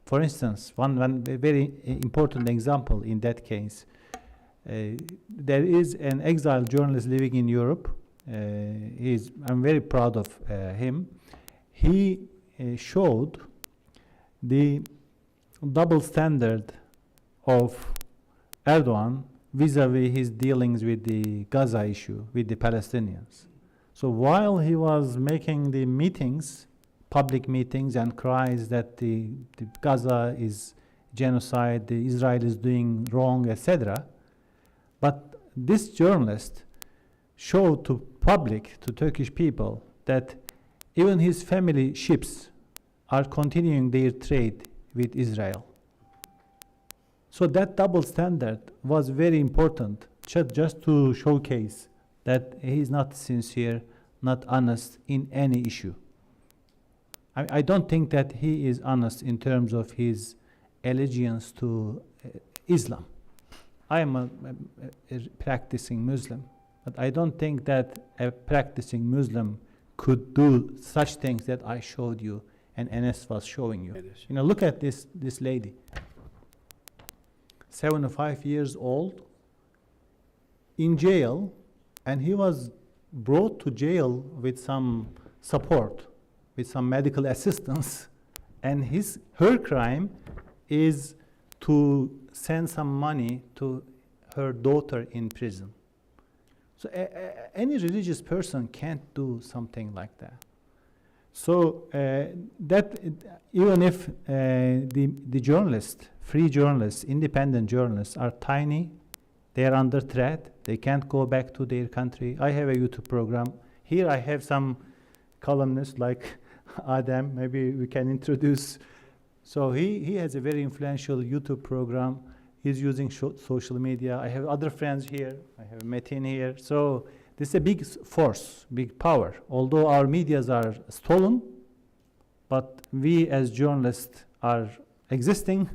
For instance, one very important example in that case, there is an exiled journalist living in Europe. I'm very proud of him. He showed the double standard of Erdogan vis-a-vis his dealings with the Gaza issue, with the Palestinians. So while he was making the meetings, public meetings, and cries that the Gaza is genocide, the Israel is doing wrong, etc., but this journalist showed to public, to Turkish people, that even his family ships are continuing their trade with Israel. So that double standard was very important, just to showcase that he is not sincere, not honest in any issue. I don't think that he is honest in terms of his allegiance to Islam. I am a practicing Muslim, but I don't think that a practicing Muslim could do such things that I showed you and Enes was showing you. Look at this lady, 75 years old, in jail, and he was brought to jail with some support, with some medical assistance, and her crime is to send some money to her daughter in prison. So any religious person can't do something like that. So even if the journalists, free journalists, independent journalists are tiny, they are under threat, they can't go back to their country. I have a YouTube program. Here I have some columnists like Adem, maybe we can introduce. So he has a very influential YouTube program. He's using social media. I have other friends here. I have Metin here. So this is a big force, big power. Although our medias are stolen, but we as journalists are existing,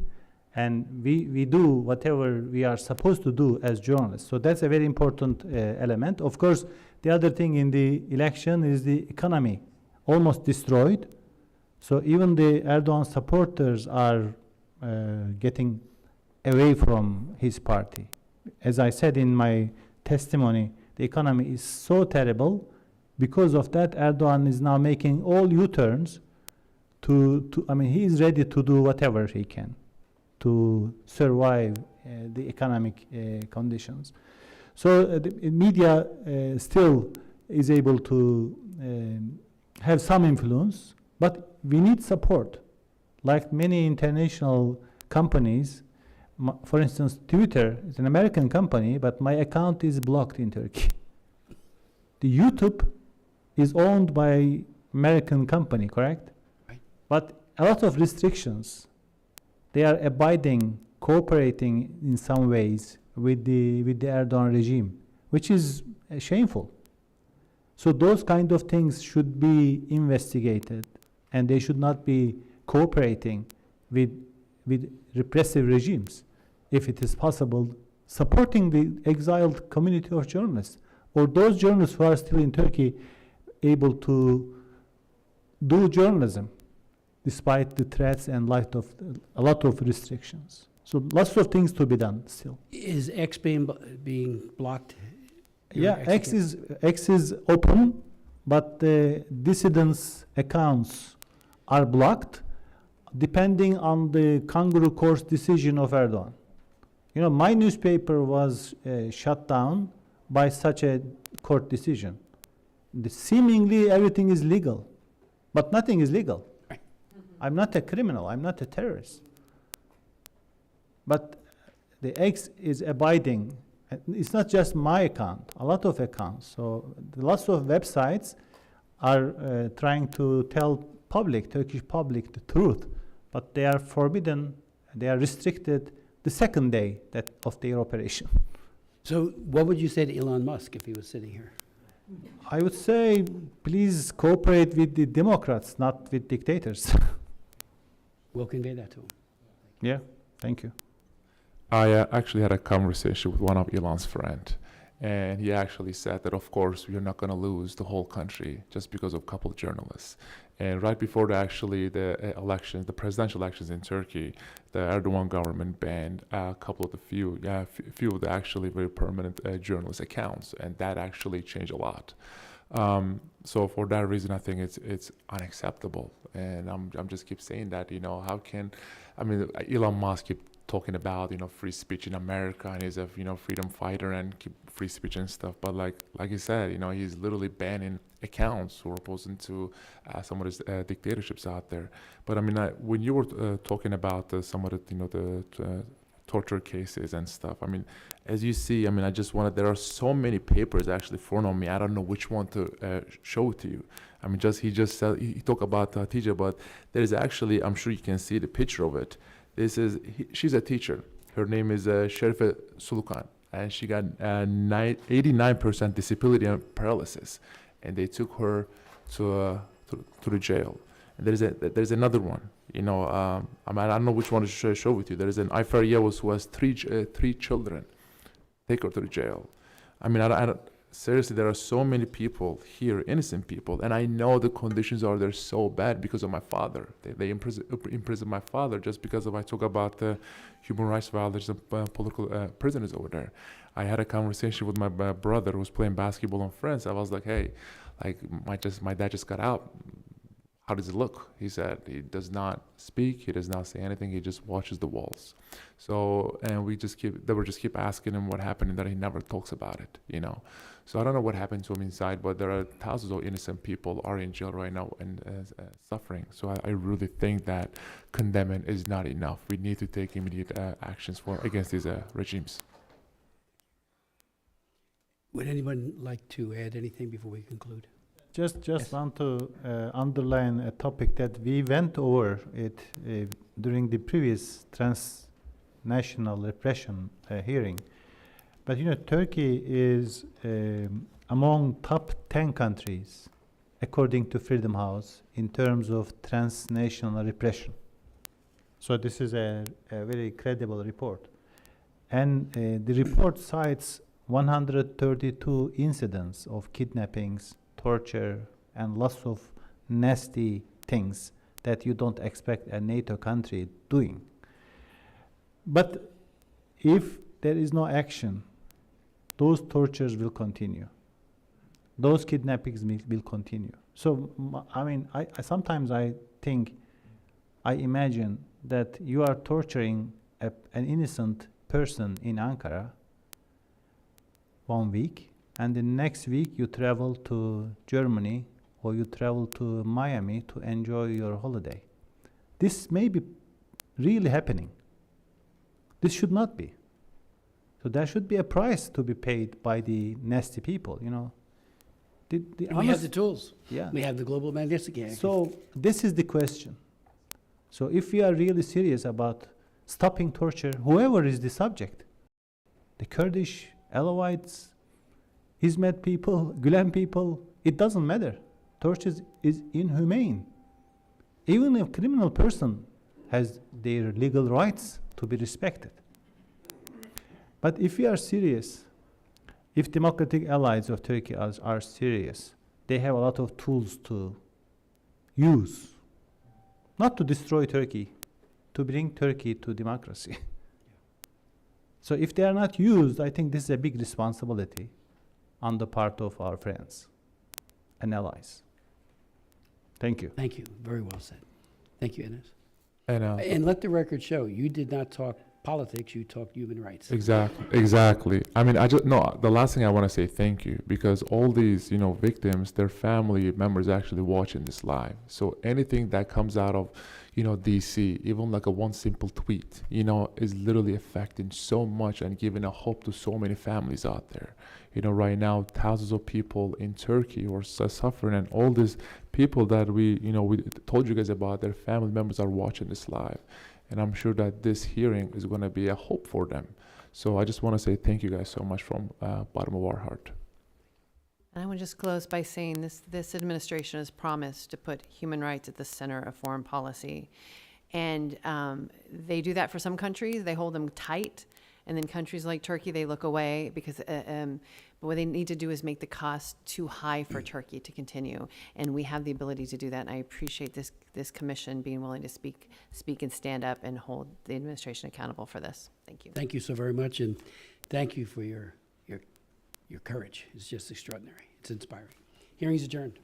and we do whatever we are supposed to do as journalists. So that's a very important element. Of course, the other thing in the election is the economy, almost destroyed. So even the Erdogan supporters are getting away from his party. As I said in my testimony, the economy is so terrible. Because of that, Erdogan is now making all U-turns he is ready to do whatever he can to survive the economic conditions. So the media still is able to have some influence, but we need support. Like many international companies, for instance, Twitter is an American company, but my account is blocked in Turkey. The YouTube is owned by American company, correct? Right. But a lot of restrictions. They are abiding, cooperating in some ways with the Erdogan regime, which is shameful. So those kind of things should be investigated, and they should not be cooperating with repressive regimes, if it is possible, supporting the exiled community of journalists, or those journalists who are still in Turkey able to do journalism despite the threats and a lot of restrictions. So lots of things to be done still. Is X being blocked? Yeah, X is open, but the dissidents' accounts are blocked depending on the kangaroo court's decision of Erdogan. You know, my newspaper was shut down by such a court decision. Seemingly everything is legal, but nothing is legal. Right. I'm not a criminal, I'm not a terrorist. But the X is abiding. It's not just my account, a lot of accounts. So lots of websites are trying to tell Turkish public the truth, but they are forbidden, they are restricted the second day of their operation. So what would you say to Elon Musk if he was sitting here? I would say, please cooperate with the Democrats, not with dictators. We'll convey that to him. Yeah, thank you. I actually had a conversation with one of Elon's friends, and he actually said that, of course, we are not going to lose the whole country just because of a couple of journalists. And right before the elections, the presidential elections in Turkey, the Erdogan government banned a couple of the few of the actually very permanent journalist accounts, and that actually changed a lot. So for that reason, I think it's unacceptable, and I'm just keep saying that, you know, how can, I mean, Elon Musk keep talking about, you know, free speech in America, and he's a, you know, freedom fighter and keep free speech and stuff, but like you said, you know, he's literally banning accounts who are opposing to some of these dictatorships out there. But I mean, when you were talking about some of the, you know, the torture cases and stuff, I mean, as you see, I mean, there are so many papers actually thrown on me. I don't know which one to show to you. I mean, he talked about teacher, but there is actually, I'm sure you can see the picture of it. She's a teacher. Her name is Sherife Sulukan, and she got 89% disability and paralysis, and they took her to the jail. And there's another one. You know, I mean, I don't know which one to show with you. There is an Ayfer Yavuz who has three children. Take her to the jail. I mean, I don't, seriously, there are so many people here, innocent people, and I know the conditions are there so bad because of my father. They imprisoned my father just because I talk about the human rights violators and political prisoners over there. I had a conversation with my brother who was playing basketball in France. I was like, hey, like my dad just got out. How does it look? He said he does not speak, he does not say anything, he just watches the walls. So, and they were just keep asking him what happened, and that he never talks about it, you know. So I don't know what happened to him inside, but there are thousands of innocent people are in jail right now and suffering. So I really think that condemning is not enough. We need to take immediate actions against these regimes. Would anyone like to add anything before we conclude? Just Yes. want to underline a topic that we went over it during the previous transnational repression hearing. But you know, Turkey is among top 10 countries, according to Freedom House, in terms of transnational repression. So this is a very credible report. And the report cites 132 incidents of kidnappings, torture, and lots of nasty things that you don't expect a NATO country doing. But if there is no action, those tortures will continue. Those kidnappings will continue. So, I mean, I sometimes I imagine that you are torturing an innocent person in Ankara 1 week, and the next week you travel to Germany or you travel to Miami to enjoy your holiday. This may be really happening. This should not be. So there should be a price to be paid by the nasty people, you know. We have the tools. Yeah. We have the global Magnitsky Act. So this is the question. So if we are really serious about stopping torture, whoever is the subject, the Kurdish, Alawites, Hizmet people, Gulen people, It doesn't matter. Torture is inhumane. Even a criminal person has their legal rights to be respected. But if we are serious, if democratic allies of Turkey are serious, they have a lot of tools to use, not to destroy Turkey, to bring Turkey to democracy. So if they are not used, I think this is a big responsibility on the part of our friends and allies. Thank you. Thank you. Very well said. Thank you, Enes. And And let the record show, you did not talk politics, you talked human rights. exactly. I mean, the last thing I want to say, thank you, because all these, victims, their family members actually watching this live. So anything that comes out of, DC, even like a one simple tweet, is literally affecting so much and giving a hope to so many families out there. Right now, thousands of people in Turkey who are suffering, and all these people that we told you guys about, their family members are watching this live. And I'm sure that this hearing is going to be a hope for them. So I just want to say thank you guys so much from bottom of our heart. And I want to just close by saying this administration has promised to put human rights at the center of foreign policy. And they do that for some countries. They hold them tight. And then countries like Turkey, they look away because but what they need to do is make the cost too high for Turkey to continue. And we have the ability to do that. And I appreciate this commission being willing to speak and stand up and hold the administration accountable for this. Thank you. Thank you so very much, and thank you for your courage. It's just extraordinary. It's inspiring. Hearing's adjourned.